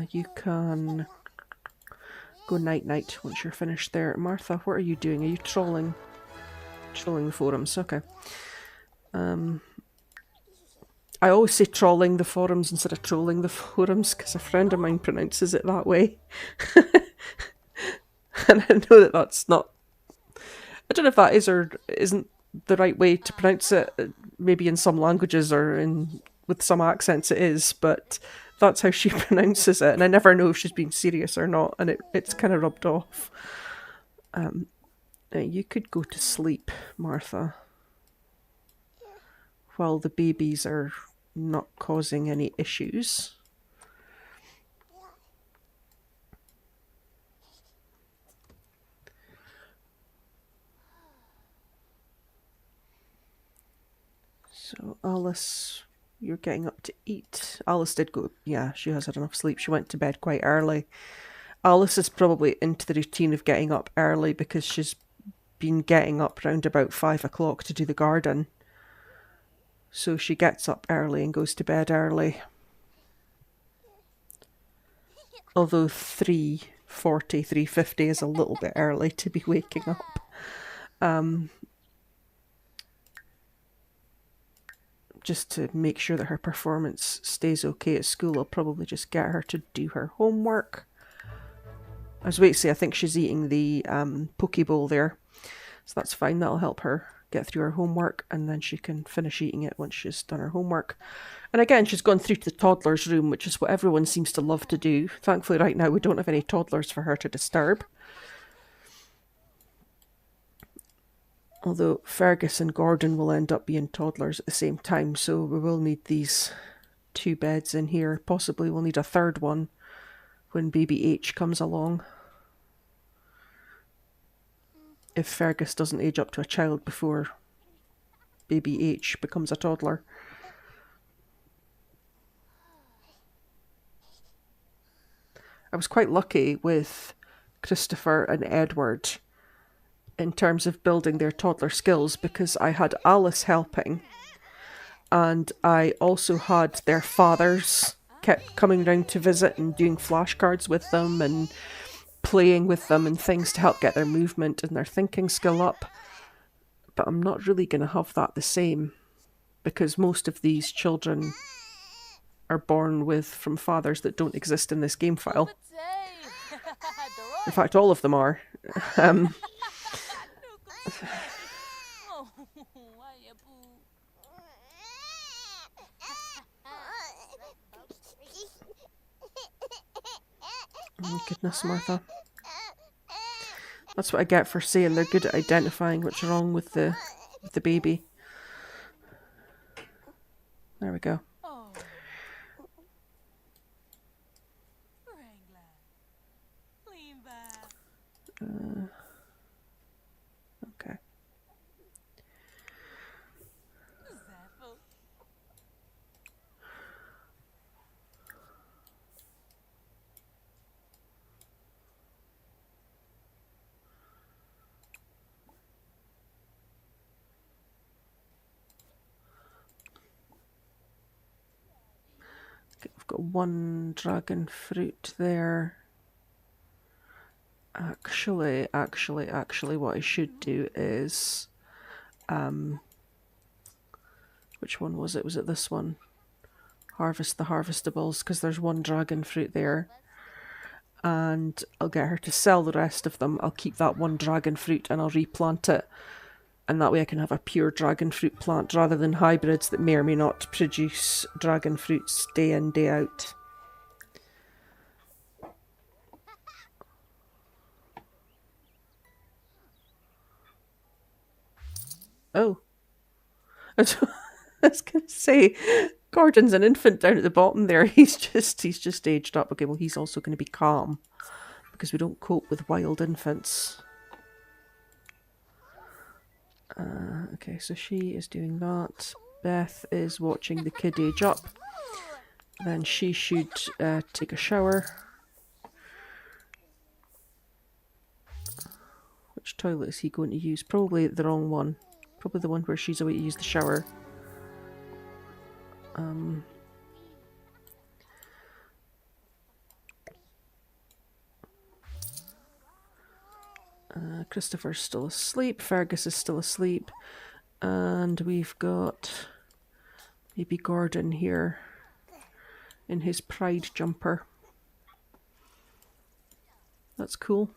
You can go night-night once you're finished there. Martha, what are you doing? Are you trolling? Trolling the forums, okay. I always say trolling the forums instead of trolling the forums because a friend of mine pronounces it that way. And I know that that's not... I don't know if that is or isn't the right way to pronounce it. Maybe in some languages or with some accents it is, but that's how she pronounces it. And I never know if she's being serious or not, and it's kind of rubbed off. You could go to sleep, Martha, while the babies are not causing any issues. So Alice, you're getting up to eat. Alice did go, yeah, she has had enough sleep. She went to bed quite early. Alice is probably into the routine of getting up early because she's been getting up round about 5 o'clock to do the garden. So she gets up early and goes to bed early. Although 3:40, 3:50 is a little bit early to be waking up. Just to make sure that her performance stays okay at school, I'll probably just get her to do her homework. I was waiting to say, I think she's eating the poke bowl there. So that's fine, that'll help her get through her homework, and then she can finish eating it once she's done her homework. And again, she's gone through to the toddlers room, which is what everyone seems to love to do. Thankfully right now we don't have any toddlers for her to disturb. Although Fergus and Gordon will end up being toddlers at the same time, so we will need these 2 beds in here. Possibly we'll need a third one when baby H comes along. If Fergus doesn't age up to a child before baby H becomes a toddler. I was quite lucky with Christopher and Edward in terms of building their toddler skills because I had Alice helping and I also had their fathers kept coming round to visit and doing flashcards with them and playing with them and things to help get their movement and their thinking skill up. But I'm not really going to have that the same because most of these children are born from fathers that don't exist in this game file. In fact, all of them are. Oh goodness, Martha. That's what I get for saying they're good at identifying what's wrong with the baby. There we go. Okay. I've got 1 dragon fruit there. Actually, what I should do is... which one was it? Was it this one? Harvest the harvestables, because there's 1 dragon fruit there. And I'll get her to sell the rest of them. I'll keep that 1 dragon fruit and I'll replant it. And that way I can have a pure dragon fruit plant rather than hybrids that may or may not produce dragon fruits day in, day out. Oh. I was going to say, Gordon's an infant down at the bottom there. He's just aged up. Okay, well he's also going to be calm because we don't cope with wild infants. Okay, so she is doing that. Beth is watching the kid age up. Then she should take a shower. Which toilet is he going to use? Probably the wrong one. Probably the one where she's away to use the shower. Christopher's still asleep. Fergus is still asleep. And we've got maybe Gordon here in his pride jumper. That's cool.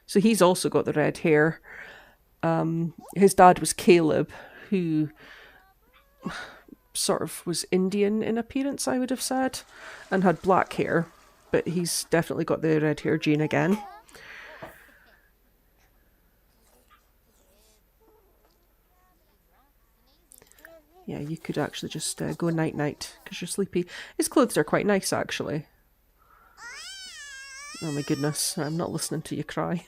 So he's also got the red hair. His dad was Caleb, who sort of was Indian in appearance, I would have said, and had black hair. But he's definitely got the red hair gene again. Yeah, you could actually just go night-night because you're sleepy. His clothes are quite nice, actually. Oh my goodness, I'm not listening to you cry.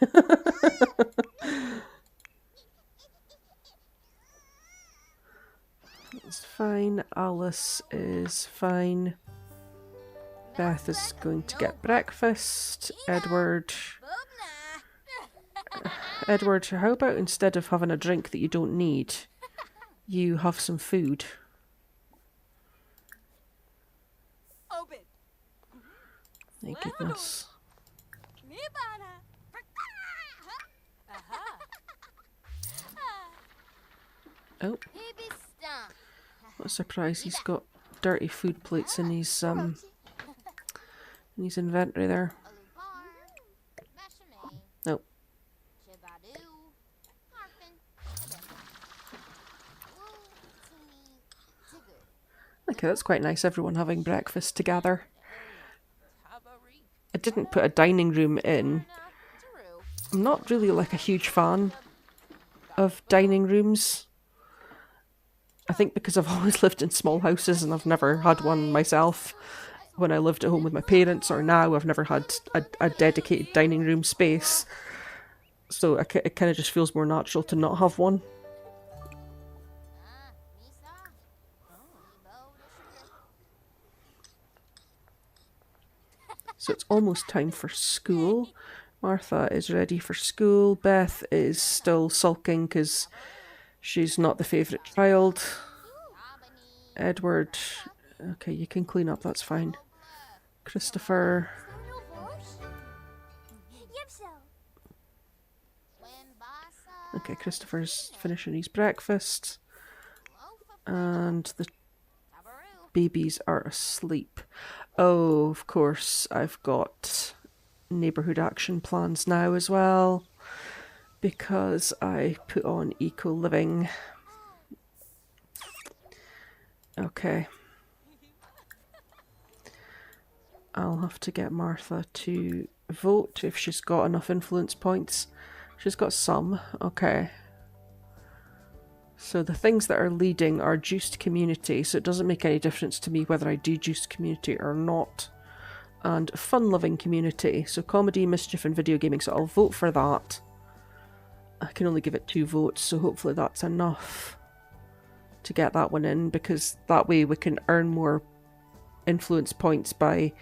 It's fine. Alice is fine. Beth is going to get breakfast. Edward, how about instead of having a drink that you don't need, you have some food? My goodness. Oh. What a surprise, he's got dirty food plates in his inventory there. Nope. Okay, that's quite nice, everyone having breakfast together. I didn't put a dining room in. I'm not really like a huge fan of dining rooms. I think because I've always lived in small houses and I've never had one myself when I lived at home with my parents, or now I've never had a dedicated dining room space. So it kind of just feels more natural to not have one. So it's almost time for school. Martha is ready for school. Beth is still sulking because she's not the favourite child. Edward, okay, you can clean up, that's fine. Christopher. Okay, Christopher's finishing his breakfast. And the babies are asleep. Oh, of course, I've got neighbourhood action plans now as well, because I put on eco living. Okay. I'll have to get Martha to vote if she's got enough influence points. She's got some. Okay. So the things that are leading are juiced community, so it doesn't make any difference to me whether I do juiced community or not. And fun-loving community, so comedy, mischief and video gaming, so I'll vote for that. I can only give it 2 votes, so hopefully that's enough to get that one in, because that way we can earn more influence points by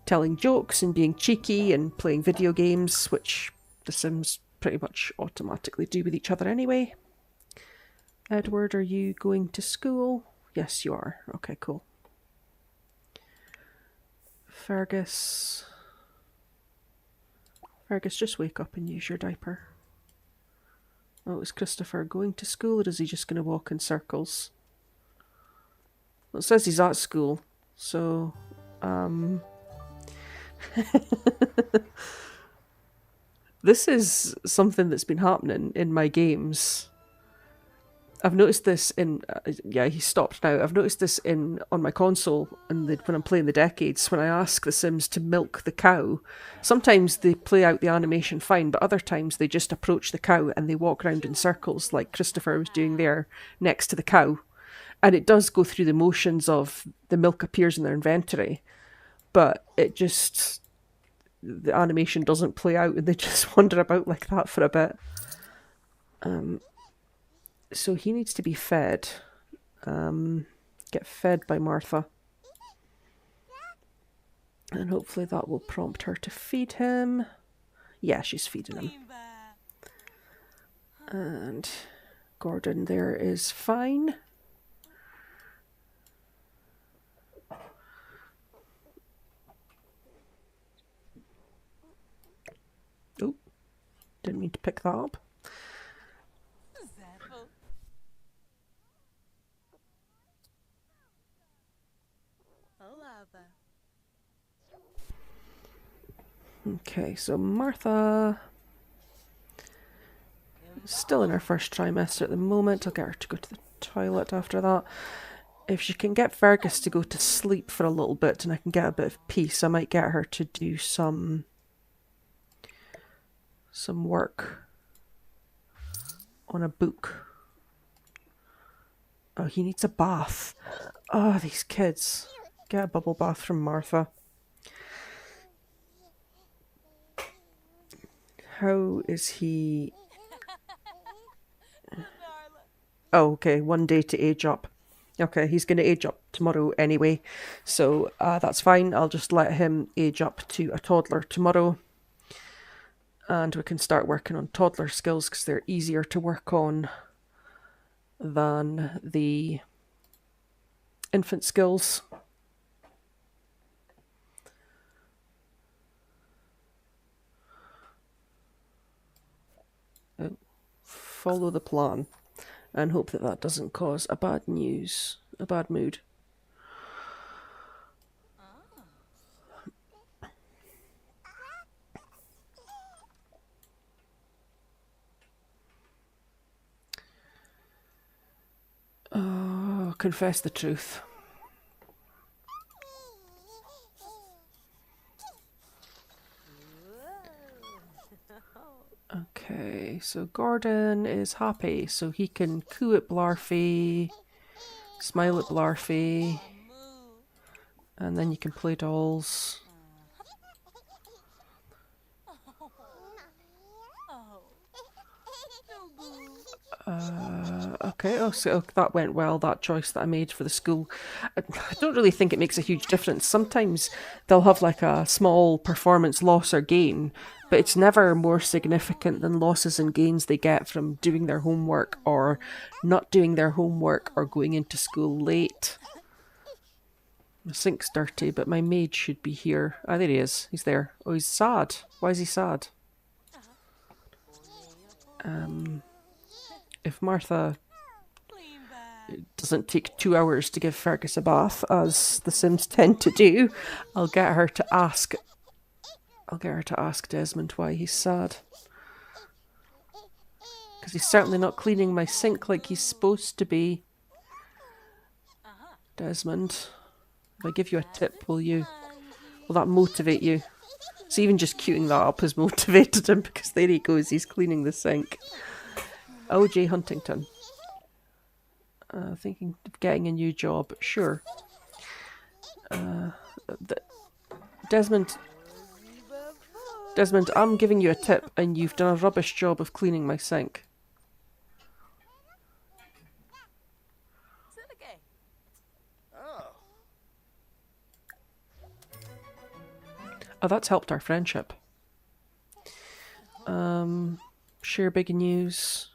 telling jokes and being cheeky and playing video games, which the Sims pretty much automatically do with each other anyway. Edward, are you going to school? Yes, you are. Okay, cool. Fergus, just wake up and use your diaper. Oh, is Christopher going to school, or is he just going to walk in circles? Well, it says he's at school, so this is something that's been happening in my games. I've noticed this in yeah, he stopped now. I've noticed this on my console and when I'm playing the Decades, when I ask the Sims to milk the cow. Sometimes they play out the animation fine, but other times they just approach the cow and they walk around in circles like Christopher was doing there next to the cow. And it does go through the motions of the milk appears in their inventory, but it just, the animation doesn't play out and they just wander about like that for a bit. So he needs to be fed. Get fed by Martha. And hopefully that will prompt her to feed him. Yeah, she's feeding him. And Gordon there is fine. Oh, didn't mean to pick that up. Okay, so Martha is still in her first trimester at the moment. I'll get her to go to the toilet after that. If she can get Fergus to go to sleep for a little bit and I can get a bit of peace, I might get her to do some work on a book. Oh, he needs a bath. Oh, these kids. Get a bubble bath from Martha. How is he? Oh, okay, 1 day to age up. Okay, he's going to age up tomorrow anyway, so that's fine. I'll just let him age up to a toddler tomorrow. And we can start working on toddler skills because they're easier to work on than the infant skills. Follow the plan and hope that that doesn't cause a bad mood. Oh, confess the truth. Okay, so Gordon is happy, so he can coo at Blarfy, smile at Blarfy, and then you can play dolls. Okay, so that went well, that choice that I made for the school. I don't really think it makes a huge difference. Sometimes they'll have like a small performance loss or gain, but it's never more significant than losses and gains they get from doing their homework or not doing their homework or going into school late. The sink's dirty, but my maid should be here. Ah, there he is. He's there. Oh, he's sad. Why is he sad? If Martha doesn't take 2 hours to give Fergus a bath, as the Sims tend to do, I'll get her to ask Desmond why he's sad. Because he's certainly not cleaning my sink like he's supposed to be. Desmond, if I give you a tip, will that motivate you? So even just queuing that up has motivated him, because there he goes, he's cleaning the sink. O.J. Huntington. Thinking of getting a new job. Sure. Desmond, I'm giving you a tip and you've done a rubbish job of cleaning my sink. Oh, that's helped our friendship. Share big news.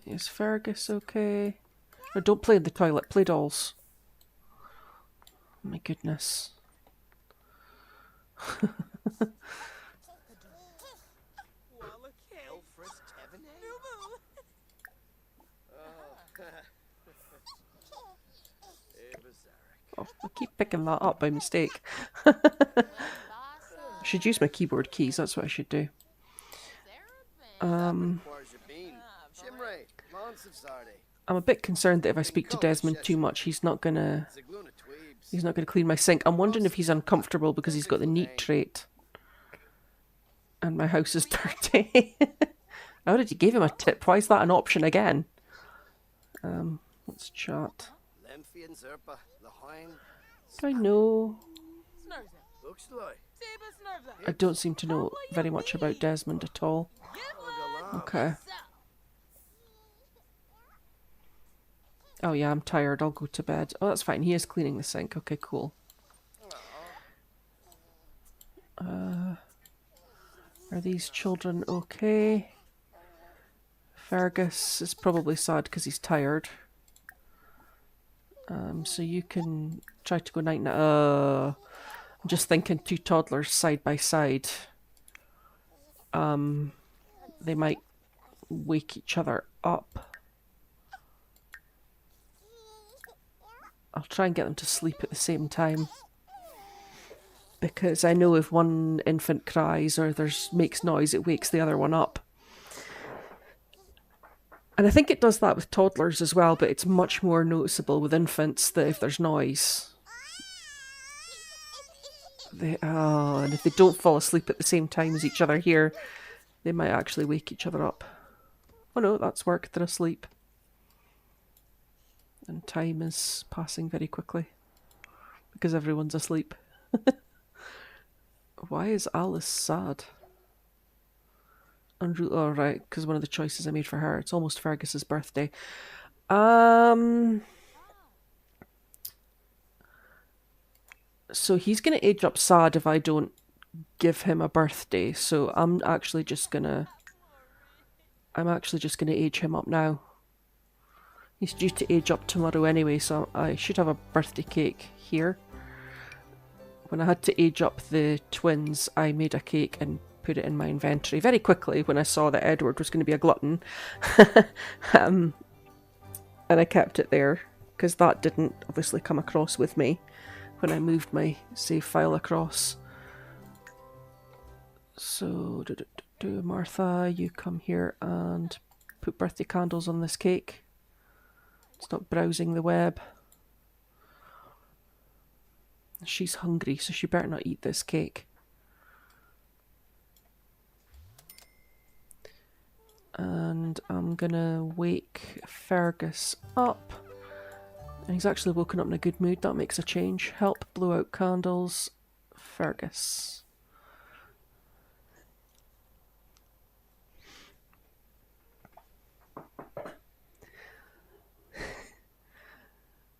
Is Fergus okay? No, don't play in the toilet. Play dolls. Oh my goodness. Oh, I keep picking that up by mistake. I should use my keyboard keys. That's what I should do. I'm a bit concerned that if I speak to Desmond too much, he's not gonna clean my sink. I'm wondering if he's uncomfortable because he's got the neat trait, and my house is dirty. I already gave him a tip. Why is that an option again? Let's chat. I know. I don't seem to know very much about Desmond at all. Okay. Oh yeah, I'm tired. I'll go to bed. Oh, that's fine. He is cleaning the sink. Okay, cool. Are these children okay? Fergus is probably sad because he's tired. So you can try to go night night. I'm just thinking two toddlers side by side. They might wake each other up. I'll try and get them to sleep at the same time. Because I know if one infant cries or makes noise, it wakes the other one up. And I think it does that with toddlers as well, but it's much more noticeable with infants that if there's noise. And if they don't fall asleep at the same time as each other here, they might actually wake each other up. Oh no, that's work. They're asleep. And time is passing very quickly. Because everyone's asleep. Why is Alice sad? Oh, right, because one of the choices I made for her. It's almost Fergus's birthday. So he's going to age up sad if I don't give him a birthday. So I'm actually just going to age him up now. He's due to age up tomorrow anyway, so I should have a birthday cake here. When I had to age up the twins, I made a cake and put it in my inventory very quickly when I saw that Edward was going to be a glutton. And I kept it there, because that didn't obviously come across with me when I moved my save file across. So, Martha, you come here and put birthday candles on this cake. Stop browsing the web. She's hungry, so she better not eat this cake. And I'm gonna wake Fergus up. And he's actually woken up in a good mood. That makes a change. Help blow out candles. Fergus.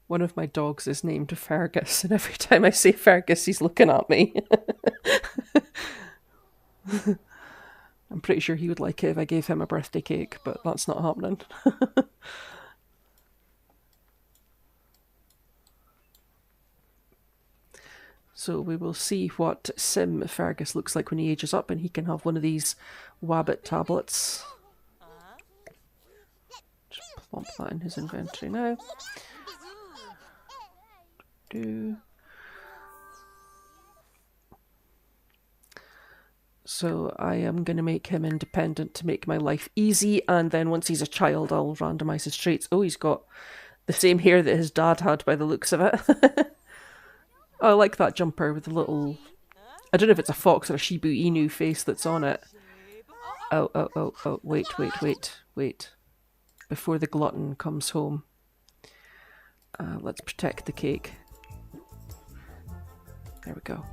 One of my dogs is named Fergus, and every time I say Fergus, he's looking at me. I'm pretty sure he would like it if I gave him a birthday cake, but that's not happening. So we will see what Sim Fergus looks like when he ages up, and he can have one of these Wabbit tablets. Just plump that in his inventory now. So I am going to make him independent to make my life easy, and then once he's a child I'll randomise his traits. Oh, he's got the same hair that his dad had by the looks of it. Oh, I like that jumper with the little... I don't know if it's a fox or a Shiba Inu face that's on it. Oh, wait. Before the glutton comes home. Let's protect the cake. There we go.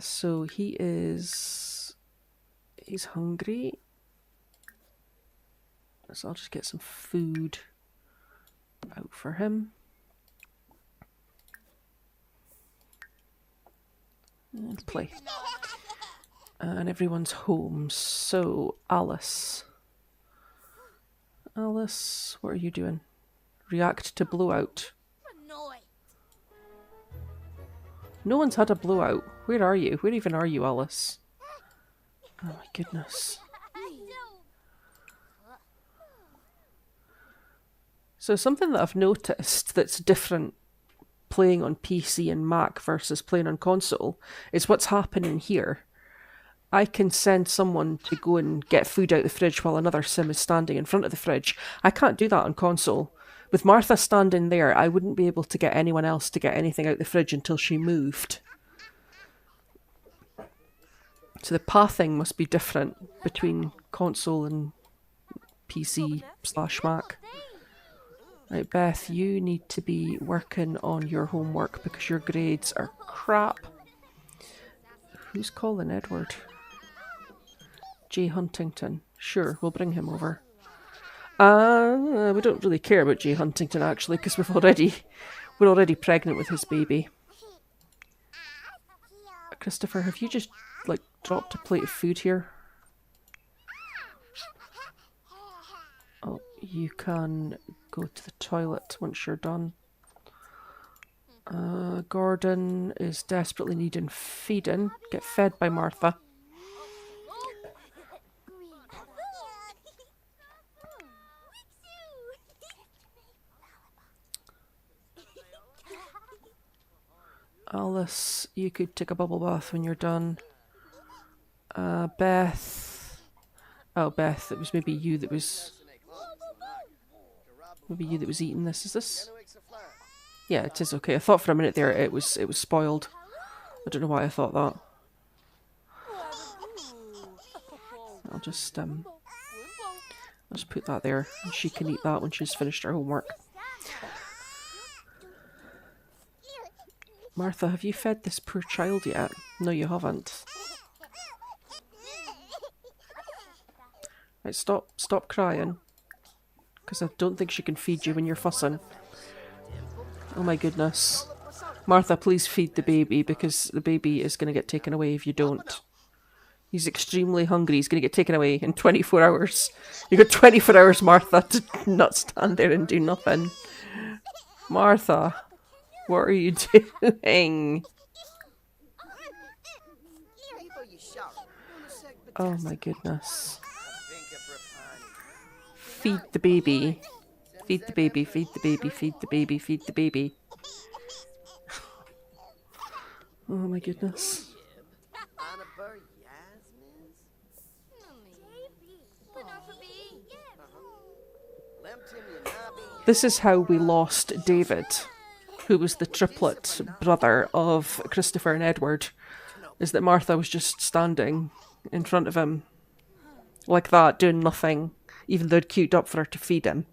So he's hungry. So I'll just get some food out for him. And play. And everyone's home. So Alice, what are you doing? React to blowout. No one's had a blowout. Where are you? Where even are you, Alice? Oh my goodness. So something that I've noticed that's different playing on PC and Mac versus playing on console is what's happening here. I can send someone to go and get food out the fridge while another sim is standing in front of the fridge. I can't do that on console. With Martha standing there, I wouldn't be able to get anyone else to get anything out the fridge until she moved. So the pathing must be different between console and PC/Mac. Right, Beth, you need to be working on your homework because your grades are crap. Who's calling Edward? J. Huntington. Sure, we'll bring him over. We don't really care about Jay Huntington actually, because we're already pregnant with his baby. Christopher, have you just like dropped a plate of food here? Oh, you can go to the toilet once you're done. Gordon is desperately needing feeding. Get fed by Martha. Alice, you could take a bubble bath when you're done. Beth. Oh, Beth, it was maybe you that was eating this. Is this? Yeah, it is okay. I thought for a minute there it was spoiled. I don't know why I thought that. I'll just put that there, and she can eat that when she's finished her homework. Martha, have you fed this poor child yet? No, you haven't. Right, stop crying. Because I don't think she can feed you when you're fussing. Oh my goodness. Martha, please feed the baby, because the baby is going to get taken away if you don't. He's extremely hungry. He's going to get taken away in 24 hours. You've got 24 hours, Martha, to not stand there and do nothing. Martha, what are you doing? Oh my goodness. Feed the baby. Feed the baby, feed the baby, feed the baby, feed the baby. Oh my goodness. This is how we lost David, who was the triplet brother of Christopher and Edward, is that Martha was just standing in front of him like that, doing nothing, even though I'd queued up for her to feed him.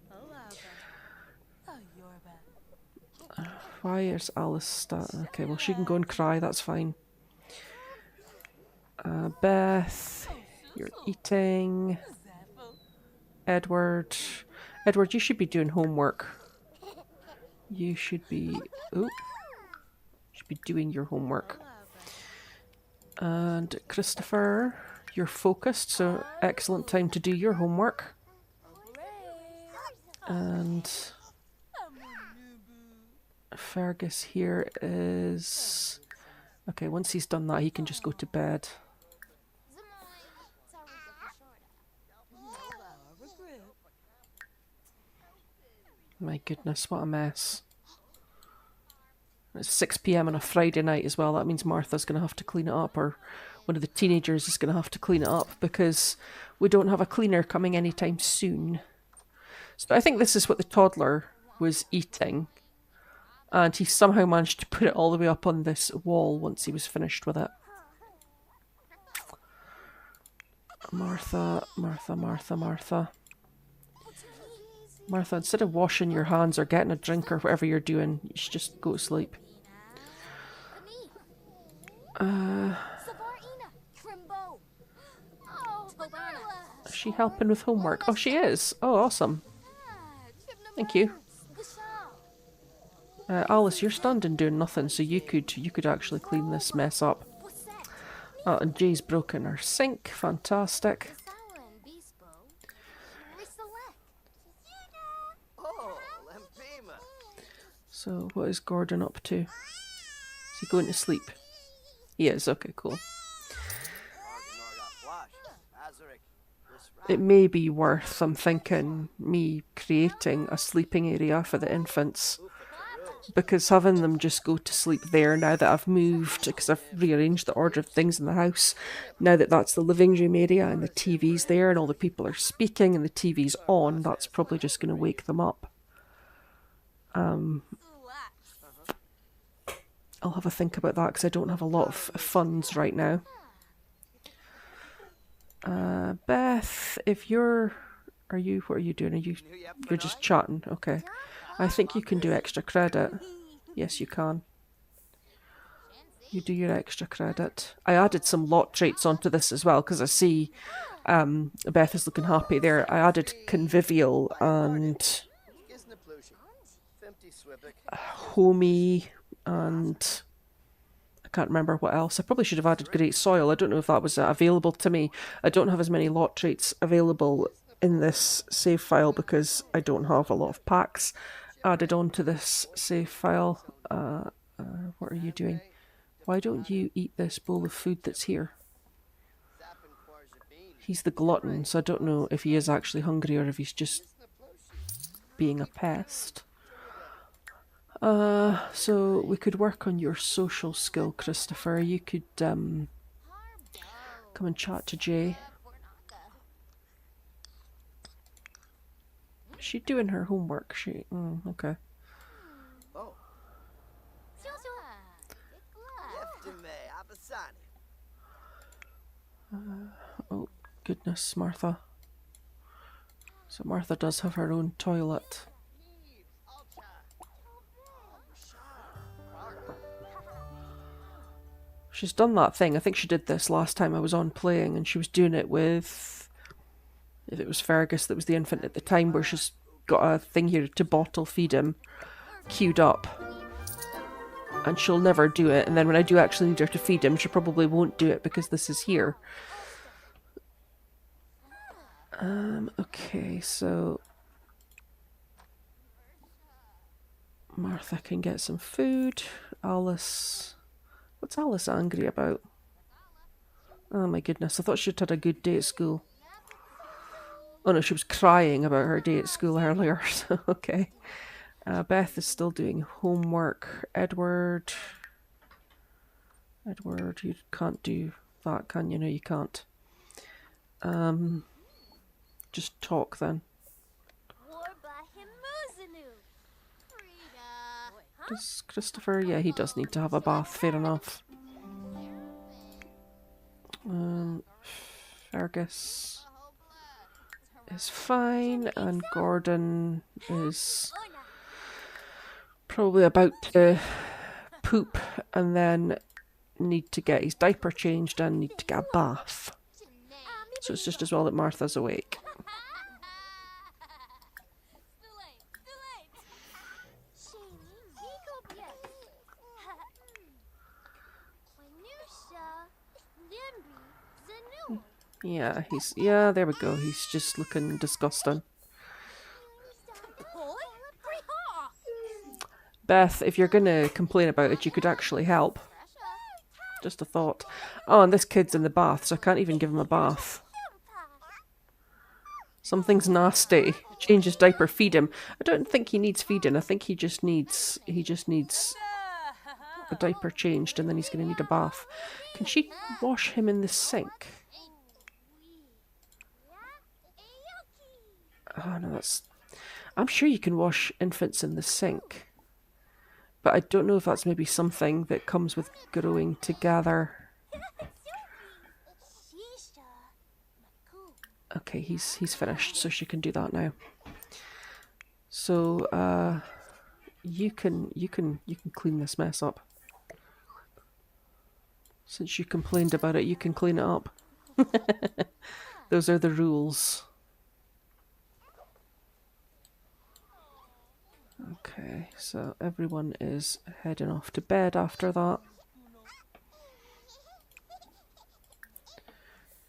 Why is Alice okay, well, she can go and cry, that's fine. Beth, you're eating. Edward, you should be doing homework. You should be doing your homework. And Christopher, you're focused, so excellent time to do your homework. And Fergus here is... Okay, once he's done that, he can just go to bed. My goodness, what a mess. It's 6 PM on a Friday night as well. That means Martha's going to have to clean it up, or one of the teenagers is going to have to clean it up, because we don't have a cleaner coming anytime soon. So I think this is what the toddler was eating, and he somehow managed to put it all the way up on this wall once he was finished with it. Martha, Martha, Martha, Martha. Martha, instead of washing your hands or getting a drink or whatever you're doing, you should just go to sleep. Is she helping with homework? Oh, she is. Oh, awesome. Thank you. Alice, you're standing doing nothing, so you could actually clean this mess up. Oh, and Jay's broken her sink. Fantastic. So, what is Gordon up to? Is he going to sleep? He is. Okay, cool. It may be worth, I'm thinking, me creating a sleeping area for the infants. Because having them just go to sleep there now that I've moved, because I've rearranged the order of things in the house, now that that's the living room area and the TV's there and all the people are speaking and the TV's on, that's probably just going to wake them up. I'll have a think about that because I don't have a lot of funds right now. Beth, if what are you doing? You're just chatting, okay. I think you can do extra credit. Yes, you can. You do your extra credit. I added some lot traits onto this as well because I see Beth is looking happy there. I added convivial and homey and I can't remember what else. I probably should have added great soil. I don't know if that was available to me. I don't have as many lot traits available in this save file because I don't have a lot of packs added onto this save file. What are you doing? Why don't you eat this bowl of food that's here? He's the glutton, so I don't know if he is actually hungry or if he's just being a pest. So we could work on your social skill, Christopher. You could come and chat to Jay. Is she doing her homework? Okay. Oh, goodness, Martha. So Martha does have her own toilet. She's done that thing. I think she did this last time I was on playing, and she was doing it with... If it was Fergus that was the infant at the time, where she's got a thing here to bottle feed him queued up. And she'll never do it, and then when I do actually need her to feed him, she probably won't do it because this is here. Okay, so... Martha can get some food. Alice... What's Alice angry about? Oh my goodness, I thought she'd had a good day at school. Oh no, she was crying about her day at school earlier, so okay. Beth is still doing homework. Edward, you can't do that, can you? No, you can't. Just talk then. Does Christopher? Yeah, he does need to have a bath, fair enough. Fergus is fine, and Gordon is probably about to poop and then need to get his diaper changed and need to get a bath. So it's just as well that Martha's awake. Yeah, there we go. He's just looking disgusting. Beth, if you're gonna complain about it, you could actually help. Just a thought. Oh, and this kid's in the bath, so I can't even give him a bath. Something's nasty. Change his diaper, feed him. I don't think he needs feeding. I think he just needs a diaper changed, and then he's gonna need a bath. Can she wash him in the sink? Oh no, I'm sure you can wash infants in the sink. But I don't know if that's maybe something that comes with growing together. Okay, he's finished, so she can do that now. So you can clean this mess up. Since you complained about it, you can clean it up. Those are the rules. Okay, so everyone is heading off to bed after that.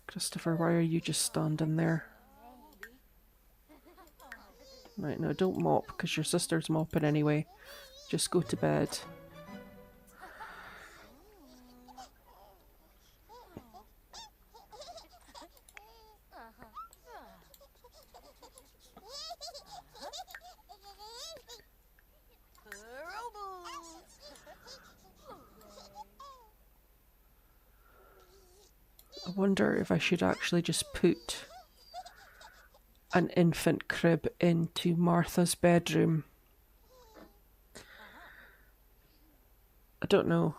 Christopher, why are you just standing there? Right, no, don't mop, because your sister's mopping anyway. Just go to bed. I wonder if I should actually just put an infant crib into Martha's bedroom. I don't know.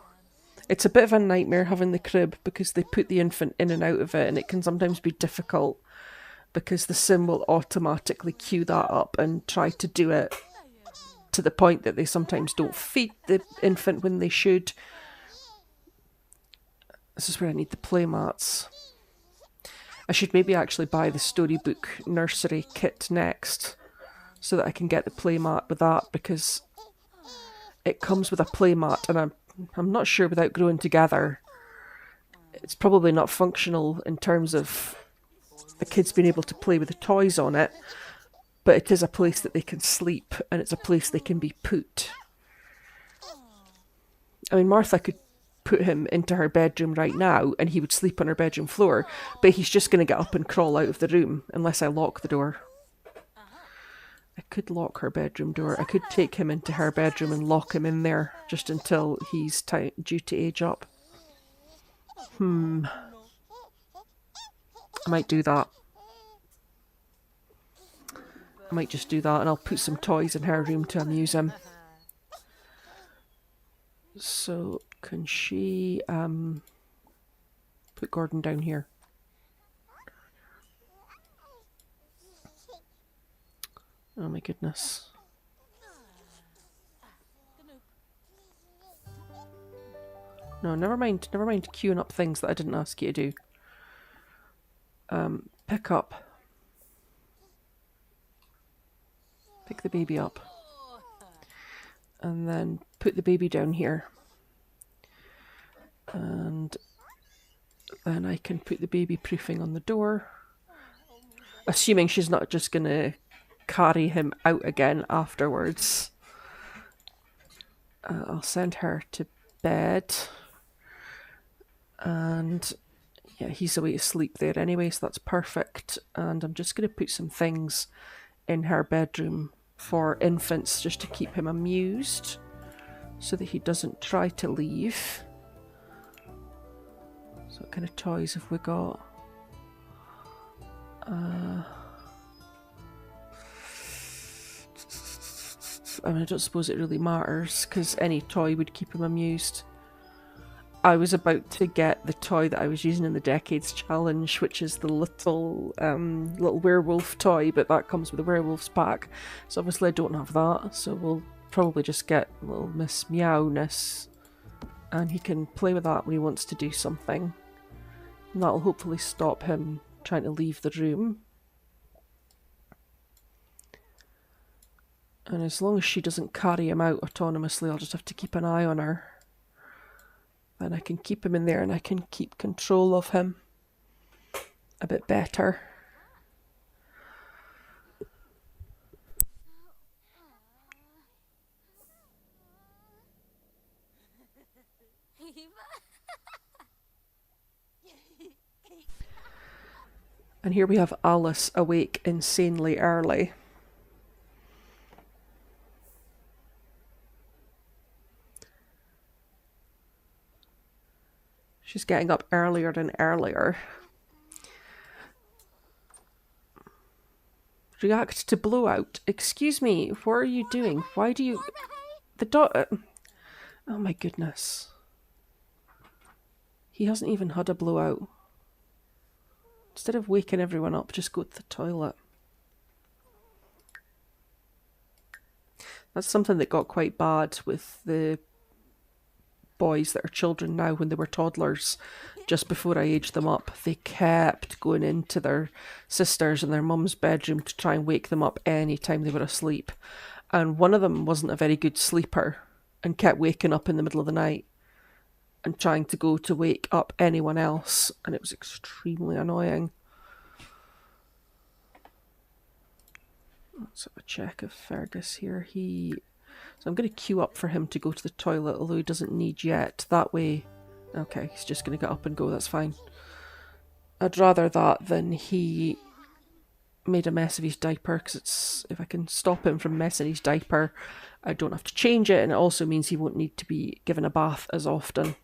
It's a bit of a nightmare having the crib because they put the infant in and out of it, and it can sometimes be difficult because the sim will automatically queue that up and try to do it to the point that they sometimes don't feed the infant when they should. This is where I need the play mats. I should maybe actually buy the storybook nursery kit next so that I can get the playmat with that, because it comes with a playmat, and I'm not sure without growing together it's probably not functional in terms of the kids being able to play with the toys on it, but it is a place that they can sleep and it's a place they can be put. I mean, Martha could put him into her bedroom right now and he would sleep on her bedroom floor, but he's just going to get up and crawl out of the room unless I lock the door. I could lock her bedroom door. I could take him into her bedroom and lock him in there just until he's due to age up. I might do that. I might just do that, and I'll put some toys in her room to amuse him. So, can she put Gordon down here? Oh my goodness. No, never mind queuing up things that I didn't ask you to do. Pick up. Pick the baby up. And then put the baby down here. And then I can put the baby proofing on the door. Assuming she's not just going to carry him out again afterwards. I'll send her to bed. And yeah, he's away to sleep there anyway, so that's perfect. And I'm just going to put some things in her bedroom for infants just to keep him amused so that he doesn't try to leave. So what kind of toys have we got? I mean, I don't suppose it really matters because any toy would keep him amused. I was about to get the toy that I was using in the Decades Challenge, which is the little werewolf toy, but that comes with a werewolf's pack. So obviously I don't have that, so we'll probably just get little Miss Meowness, and he can play with that when he wants to do something. And that'll hopefully stop him trying to leave the room. And as long as she doesn't carry him out autonomously, I'll just have to keep an eye on her. Then I can keep him in there and I can keep control of him a bit better. And here we have Alice awake insanely early. She's getting up earlier and earlier. React to blowout. Excuse me, what are you doing? Why do you... The dog... Oh my goodness. He hasn't even had a blowout. Instead of waking everyone up, just go to the toilet. That's something that got quite bad with the boys that are children now when they were toddlers. Just before I aged them up, they kept going into their sisters and their mum's bedroom to try and wake them up any time they were asleep. And one of them wasn't a very good sleeper and kept waking up in the middle of the night and trying to go to wake up anyone else, and it was extremely annoying. Let's have a check of Fergus here. So I'm going to queue up for him to go to the toilet, although he doesn't need yet. That way... Okay, he's just going to get up and go, that's fine. I'd rather that than he made a mess of his diaper, because if I can stop him from messing his diaper, I don't have to change it, and it also means he won't need to be given a bath as often.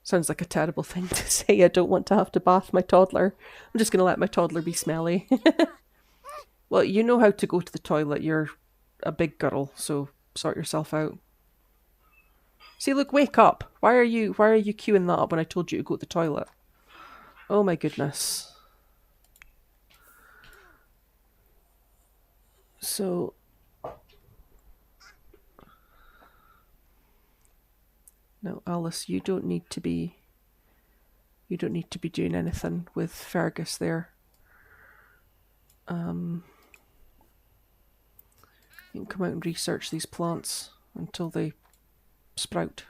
Sounds like a terrible thing to say. I don't want to have to bath my toddler. I'm just going to let my toddler be smelly. Well, you know how to go to the toilet. You're a big girl, so sort yourself out. See, look, wake up. Why are you queuing that up when I told you to go to the toilet? Oh my goodness. So... No, Alice, you don't need to be You don't need to be doing anything with Fergus there. You can come out and research these plants until they sprout.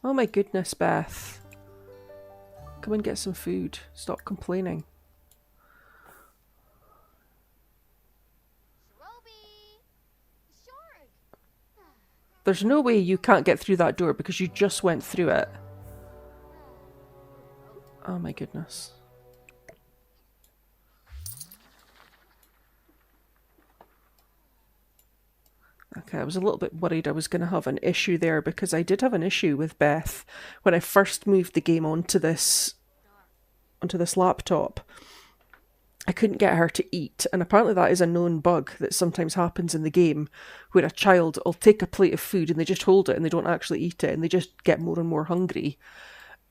Oh my goodness, Beth. Come and get some food. Stop complaining. There's no way you can't get through that door because you just went through it. Oh my goodness. Okay, I was a little bit worried I was going to have an issue there because I did have an issue with Beth when I first moved the game onto this laptop. I couldn't get her to eat, and apparently that is a known bug that sometimes happens in the game, where a child will take a plate of food and they just hold it and they don't actually eat it and they just get more and more hungry.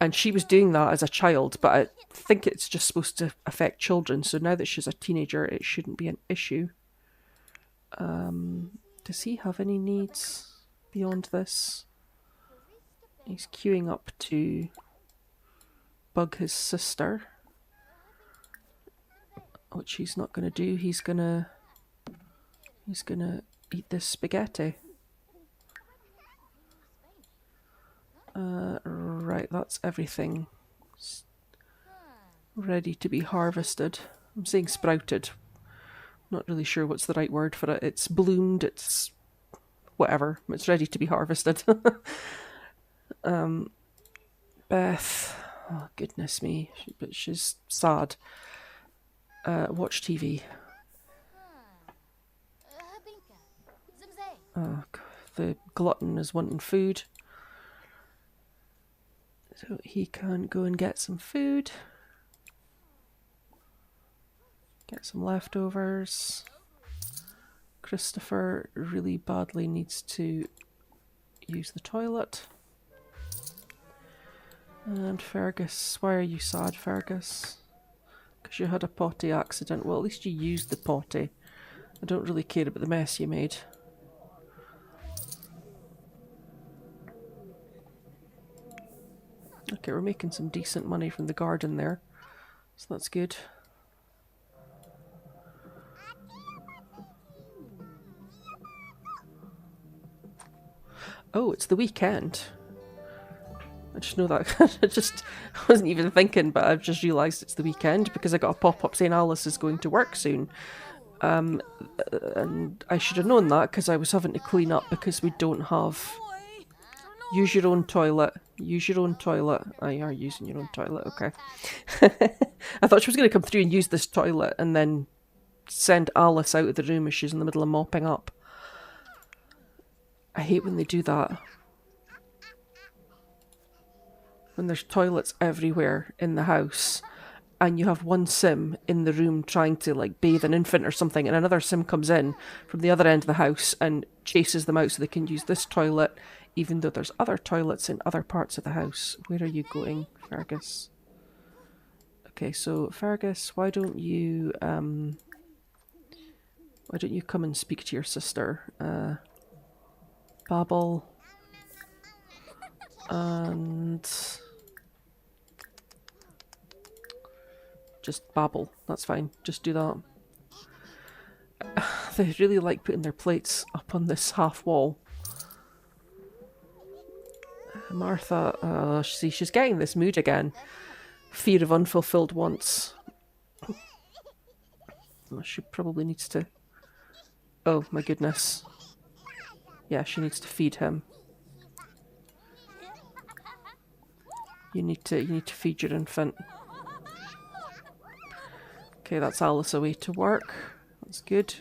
And she was doing that as a child, but I think it's just supposed to affect children, so now that she's a teenager it shouldn't be an issue. Does he have any needs beyond this? He's queuing up to bug his sister, which he's not going to do. He's gonna eat this spaghetti. Right, that's everything ready to be harvested. I'm saying sprouted. Not really sure what's the right word for it. It's bloomed, it's whatever. It's ready to be harvested. Beth, oh goodness me, but she's sad. Watch TV. Oh, the glutton is wanting food. So he can go and get some food. Get some leftovers. Christopher really badly needs to use the toilet. And Fergus, why are you sad, Fergus? Because you had a potty accident. Well, at least you used the potty. I don't really care about the mess you made. Okay, we're making some decent money from the garden there, so that's good. Oh, it's the weekend. I just know that. I wasn't even thinking, but I've just realised it's the weekend because I got a pop-up saying Alice is going to work soon. And I should have known that because I was having to clean up because we don't have... Use your own toilet. Use your own toilet. Oh, you are using your own toilet, okay. I thought she was going to come through and use this toilet and then send Alice out of the room as she's in the middle of mopping up. I hate when they do that. When there's toilets everywhere in the house and you have one sim in the room trying to like bathe an infant or something and another sim comes in from the other end of the house and chases them out so they can use this toilet even though there's other toilets in other parts of the house. Where are you going, Fergus? Okay, so Fergus, why don't you come and speak to your sister? Babble. And just babble. That's fine. Just do that. They really like putting their plates up on this half wall. Martha, see, she's getting this mood again. Fear of unfulfilled wants. She probably needs to... Oh my goodness. Yeah, she needs to feed him. You need to feed your infant. Okay, that's Alice away to work. That's good.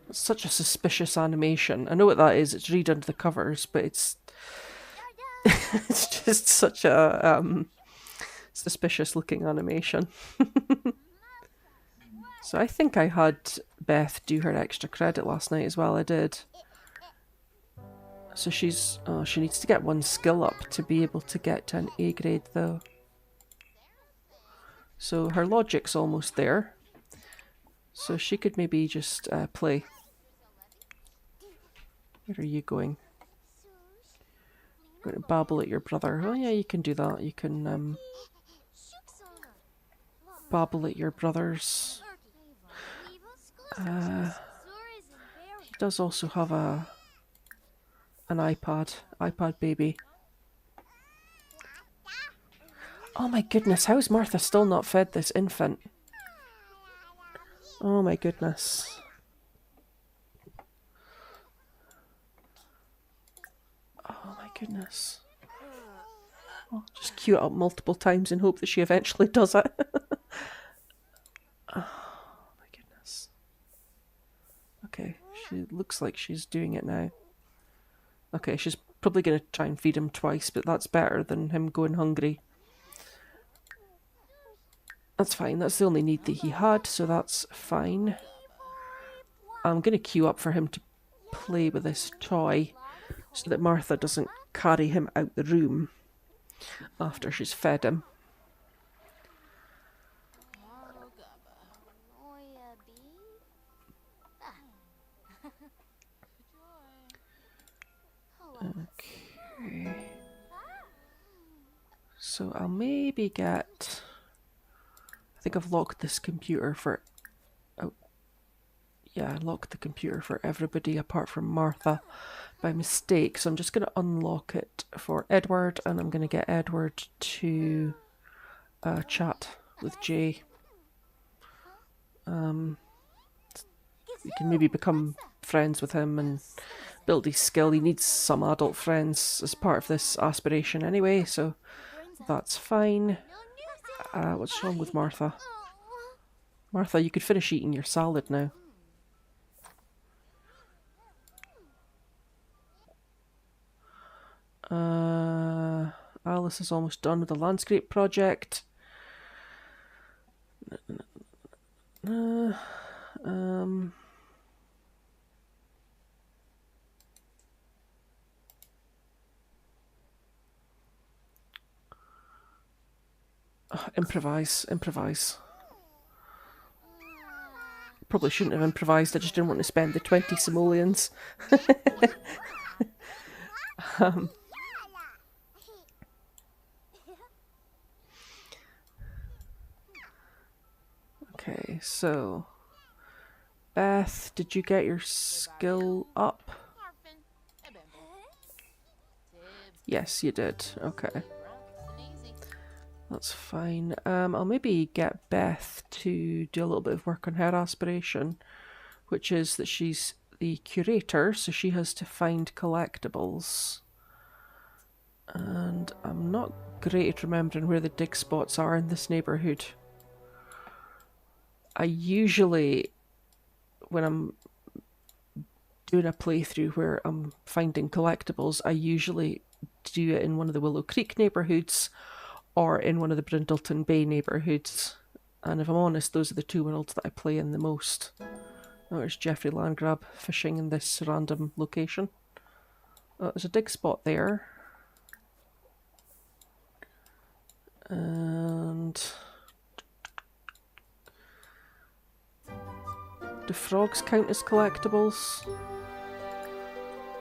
It's such a suspicious animation. I know what that is. It's read under the covers, but it's it's just such a suspicious looking animation. So I think I had Beth do her extra credit last night as well. I did. So she needs to get one skill up to be able to get to an A grade though. So her logic's almost there. So she could maybe just play. Where are you going? going to babble at your brother. Oh yeah, you can do that. You can babble at your brothers. He does also have an iPad baby. Oh my goodness, how is Martha still not fed this infant? Oh my goodness. Oh my goodness. I'll just cue it up multiple times and hope that she eventually does it. Oh my goodness. Okay, she looks like she's doing it now. Okay, she's probably going to try and feed him twice, but that's better than him going hungry. That's fine, that's the only need that he had, so that's fine. I'm going to queue up for him to play with this toy so that Martha doesn't carry him out the room after she's fed him. Okay. So I'll maybe get... I think I've locked this computer for... Oh, yeah, I locked the computer for everybody apart from Martha by mistake. So I'm just going to unlock it for Edward, and I'm going to get Edward to chat with Jay. You can maybe become friends with him and build his skill. He needs some adult friends as part of this aspiration anyway, so that's fine. What's wrong with Martha? Martha, you could finish eating your salad now. Alice is almost done with the landscape project. Improvise. Probably shouldn't have improvised, I just didn't want to spend the 20 simoleons. Okay, so... Beth, did you get your skill up? Yes, you did. Okay. That's fine. I'll maybe get Beth to do a little bit of work on her aspiration, which is that she's the curator, so she has to find collectibles. And I'm not great at remembering where the dig spots are in this neighbourhood. I usually, when I'm doing a playthrough where I'm finding collectibles, I usually do it in one of the Willow Creek neighbourhoods or in one of the Brindleton Bay neighbourhoods. And if I'm honest, those are the two worlds that I play in the most. Oh, there's Geoffrey Landgrab fishing in this random location. Oh, there's a dig spot there. And... do frogs count as collectibles?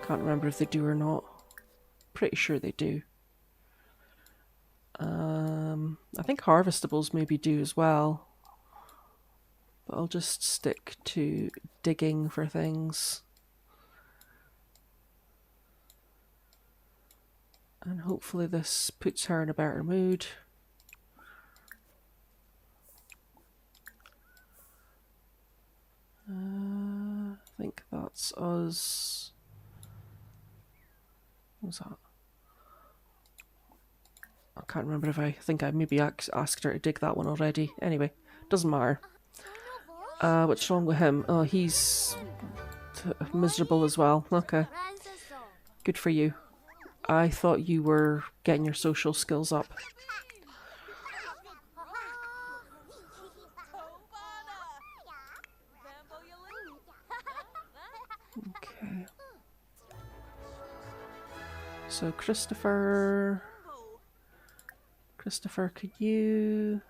Can't remember if they do or not. Pretty sure they do. I think harvestables maybe do as well. But I'll just stick to digging for things. And hopefully this puts her in a better mood. I think that's us. What was that? I can't remember if I think I maybe asked her to dig that one already. Anyway, doesn't matter. What's wrong with him? Oh, he's miserable as well. Okay. Good for you. I thought you were getting your social skills up. Okay. So Christopher, could you...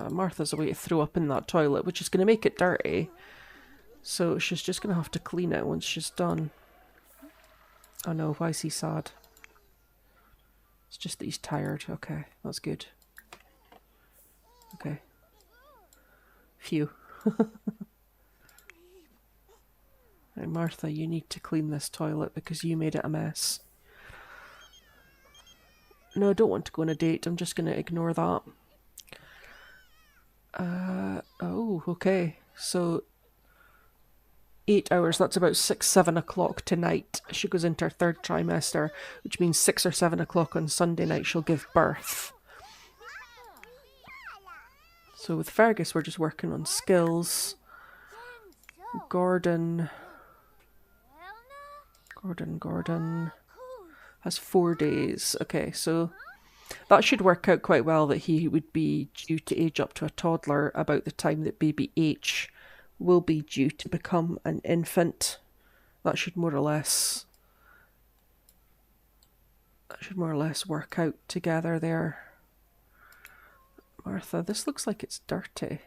Martha's away to throw up in that toilet, which is going to make it dirty. So she's just going to have to clean it once she's done. Oh no, why is he sad? It's just that he's tired. Okay, that's good. Okay. Phew. Right, Martha, you need to clean this toilet because you made it a mess. No, I don't want to go on a date. I'm just going to ignore that. Oh, okay. So 8 hours, that's about 6, 7 o'clock tonight. She goes into her third trimester, which means 6 or 7 o'clock on Sunday night she'll give birth. So with Fergus, we're just working on skills. Gordon has 4 days. Okay, so that should work out quite well that he would be due to age up to a toddler about the time that baby H will be due to become an infant. That should more or less work out together there. Martha, this looks like it's dirty.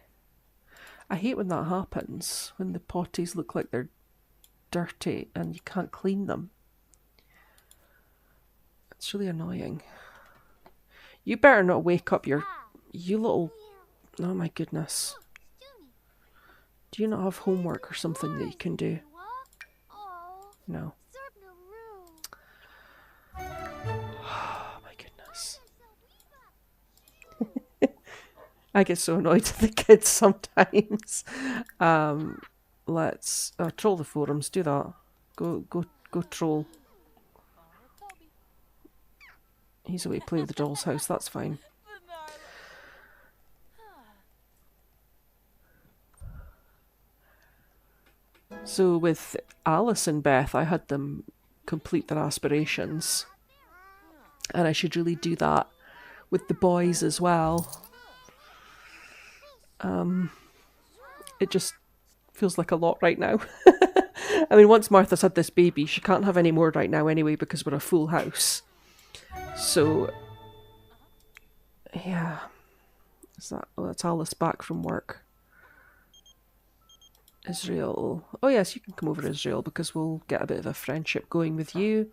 I hate when that happens, when the potties look like they're dirty and you can't clean them. It's really annoying. You better not wake up you little... Oh my goodness. Do you not have homework or something that you can do? No. Oh my goodness. I get so annoyed at the kids sometimes. Let's troll the forums. Do that. Go troll. He's away playing the doll's house. That's fine. So with Alice and Beth, I had them complete their aspirations, and I should really do that with the boys as well. It just feels like a lot right now. I mean, once Martha's had this baby, she can't have any more right now anyway because we're a full house. So, yeah. That's Alice back from work. Israel. Oh yes, you can come over, Israel, because we'll get a bit of a friendship going with you.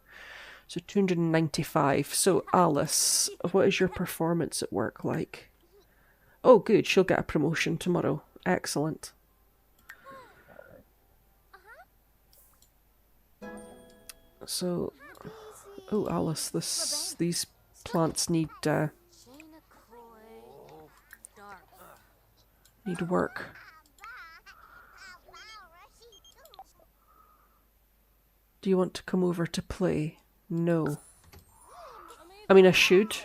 So 295. So Alice, what is your performance at work like? Oh good, she'll get a promotion tomorrow. Excellent. So, oh Alice, these plants need work. Do you want to come over to play? No. I mean, I should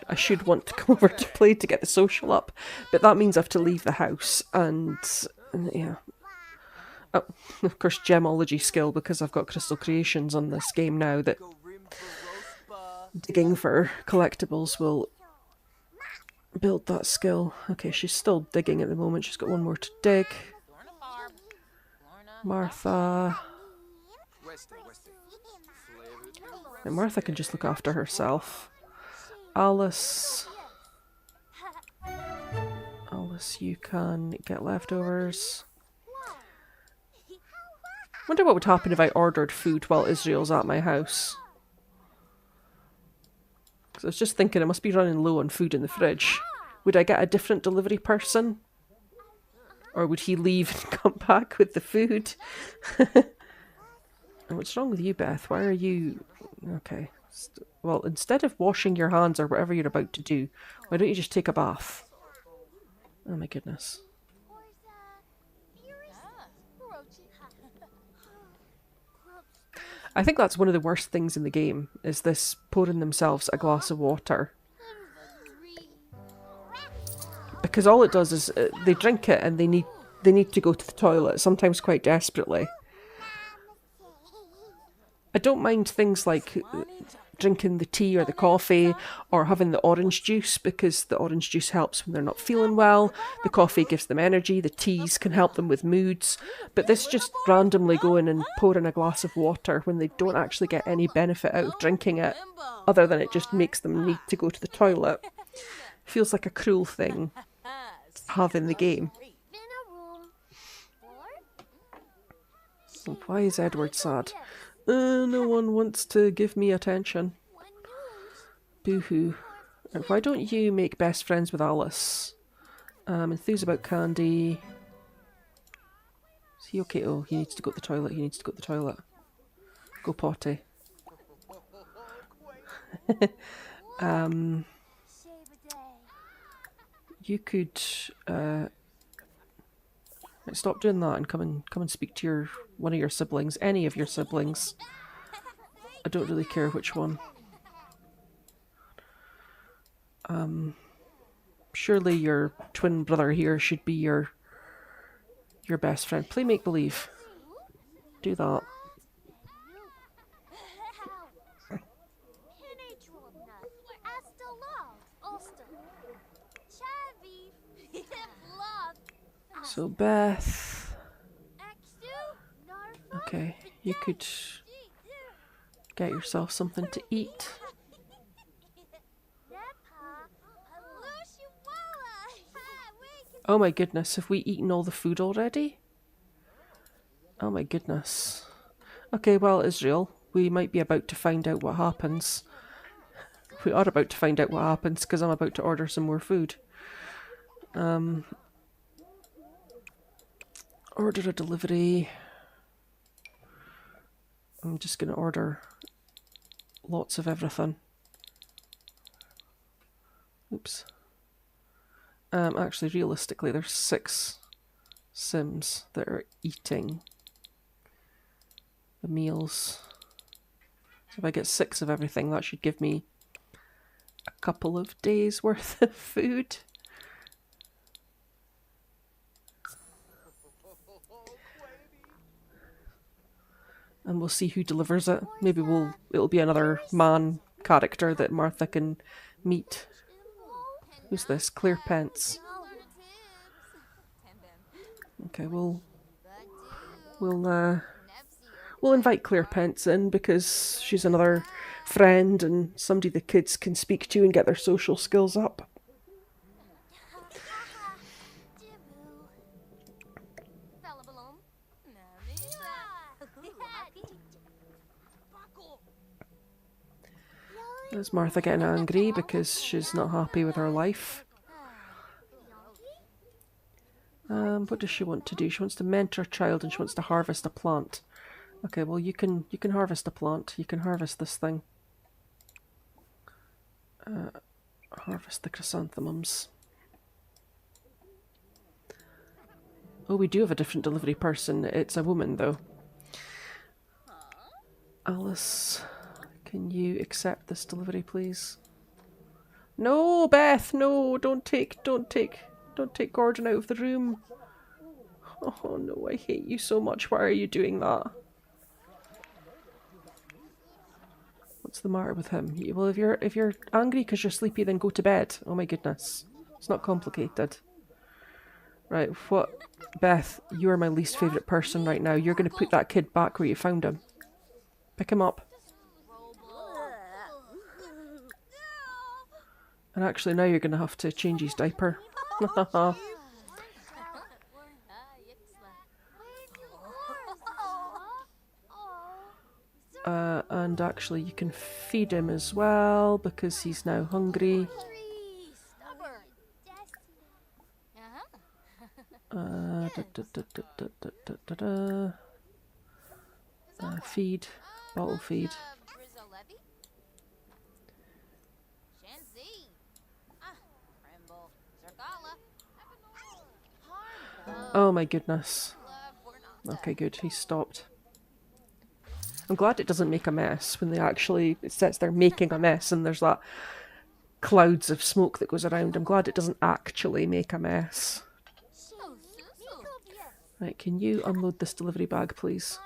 want to come over to play to get the social up, but that means I have to leave the house, and yeah. Oh, of course, gemology skill, because I've got crystal creations on this game now that digging for collectibles will build that skill. Okay, she's still digging at the moment. She's got one more to dig. Martha. And Martha can just look after herself. Alice, you can get leftovers. Wonder what would happen if I ordered food while Israel's at my house. Because I was just thinking I must be running low on food in the fridge. Would I get a different delivery person? Or would he leave and come back with the food? What's wrong with you, Beth? Why are you... Okay. Well, instead of washing your hands or whatever you're about to do, why don't you just take a bath? Oh my goodness. I think that's one of the worst things in the game, is this pouring themselves a glass of water. Because all it does is they drink it and they need to go to the toilet, sometimes quite desperately. I don't mind things like drinking the tea or the coffee or having the orange juice, because the orange juice helps when they're not feeling well, the coffee gives them energy, the teas can help them with moods, but this just randomly going and pouring a glass of water when they don't actually get any benefit out of drinking it, other than it just makes them need to go to the toilet, feels like a cruel thing to have in the game. So why is Edward sad? No one wants to give me attention. Boo-hoo. Right, why don't you make best friends with Alice? Enthuse about candy. Is he okay? Oh, he needs to go to the toilet. He needs to go to the toilet. Go potty. You could right, stop doing that and come and speak to one of your siblings, any of your siblings. I don't really care which one. Surely your twin brother here should be your best friend. Play make believe. Do that. So Beth. Okay, you could get yourself something to eat. Oh my goodness, have we eaten all the food already? Oh my goodness. Okay, well, Israel, we might be about to find out what happens. We are about to find out what happens because I'm about to order some more food. Order a delivery. I'm just going to order lots of everything. Oops. Actually, realistically, there's 6 Sims that are eating the meals. So if I get 6 of everything, that should give me a couple of days worth of food. And we'll see who delivers it. Maybe it'll be another man character that Martha can meet. Who's this? Claire Pence. Okay, we'll invite Claire Pence in because she's another friend and somebody the kids can speak to and get their social skills up. There's Martha getting angry because she's not happy with her life. What does she want to do? She wants to mentor a child and she wants to harvest a plant. Okay, well you can harvest a plant. You can harvest this thing. Harvest the chrysanthemums. Oh, we do have a different delivery person. It's a woman though. Alice, can you accept this delivery, please? No, Beth, no, don't take Gordon out of the room. Oh no, I hate you so much. Why are you doing that? What's the matter with him? Well, if you're angry because you're sleepy, then go to bed. Oh my goodness, it's not complicated. Right, what? Beth, you are my least favourite person right now. You're going to put that kid back where you found him. Pick him up. And actually now you're going to have to change his diaper. And actually you can feed him as well because he's now hungry. Feed. Bottle feed. Oh my goodness. Okay, good. He stopped. I'm glad it doesn't make a mess when it says they're making a mess and there's that clouds of smoke that goes around. I'm glad it doesn't actually make a mess. Right, can you unload this delivery bag, please?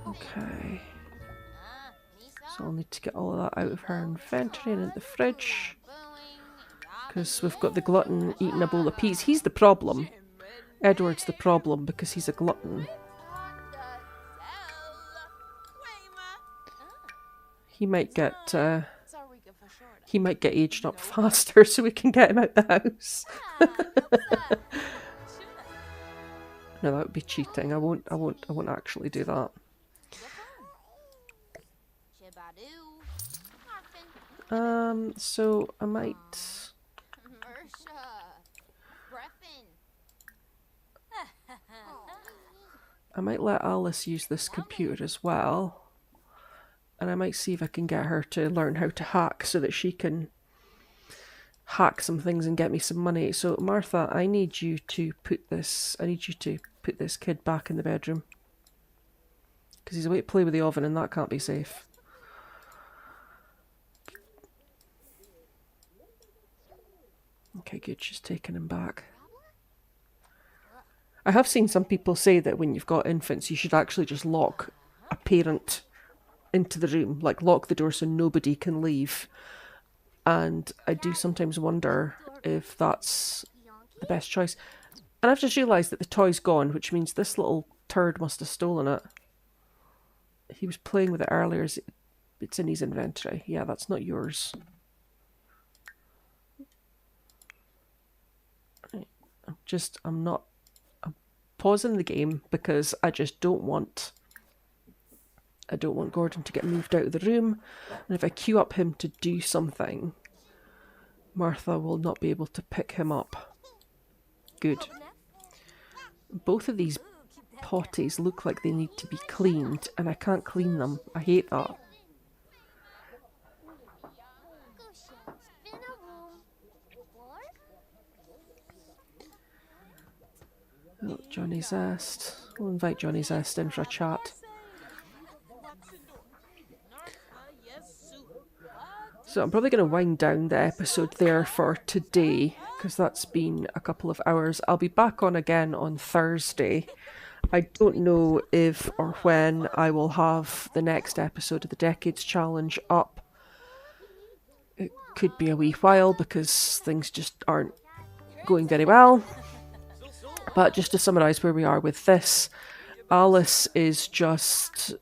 Okay. So I'll need to get all of that out of her inventory and in the fridge. Because we've got the glutton eating a bowl of peas. He's the problem. Edward's the problem because he's a glutton. he might get aged up faster, so we can get him out the house. No, that would be cheating. I won't actually do that. So I might let Alice use this computer as well. And I might see if I can get her to learn how to hack so that she can hack some things and get me some money. So Martha, I need you to put this kid back in the bedroom. Because he's away to play with the oven and that can't be safe. Okay, good, she's taking him back. I have seen some people say that when you've got infants, you should actually just lock a parent into the room, like lock the door so nobody can leave. And I do sometimes wonder if that's the best choice. And I've just realised that the toy's gone, which means this little turd must have stolen it. He was playing with it earlier. It's in his inventory. Yeah, that's not yours. I'm pausing the game because I just don't want Gordon to get moved out of the room. And if I queue up him to do something, Martha will not be able to pick him up. Good. Both of these potties look like they need to be cleaned, and I can't clean them. I hate that. Oh, Johnny Zest. We'll invite Johnny Zest in for a chat. So I'm probably going to wind down the episode there for today, because that's been a couple of hours. I'll be back on again on Thursday. I don't know if or when I will have the next episode of the Decades Challenge up. It could be a wee while because things just aren't going very well. But just to summarise where we are with this, Alice is just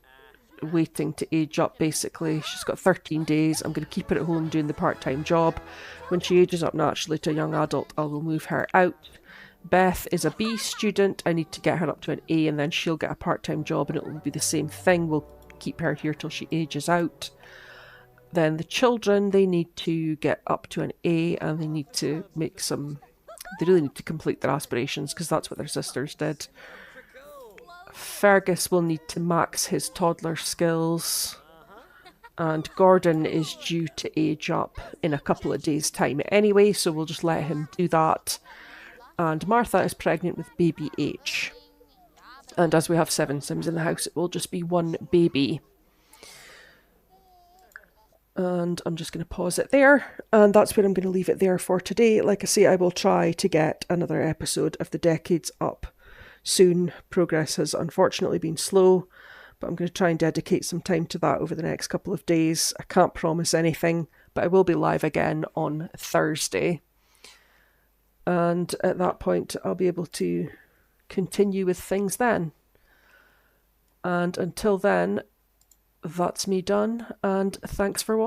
waiting to age up, basically. She's got 13 days. I'm going to keep her at home doing the part-time job. When she ages up naturally to a young adult, I will move her out. Beth is a B student. I need to get her up to an A, and then she'll get a part-time job, and it will be the same thing. We'll keep her here till she ages out. Then the children, they need to get up to an A, and they need to make some... They really need to complete their aspirations, because that's what their sisters did. Fergus will need to max his toddler skills. And Gordon is due to age up in a couple of days' time anyway, so we'll just let him do that. And Martha is pregnant with baby H. And as we have 7 Sims in the house, it will just be one baby. And I'm just going to pause it there. And that's where I'm going to leave it there for today. Like I say, I will try to get another episode of the Decades up soon. Progress has unfortunately been slow, but I'm going to try and dedicate some time to that over the next couple of days. I can't promise anything, but I will be live again on Thursday. And at that point, I'll be able to continue with things then. And until then, that's me done, and thanks for watching.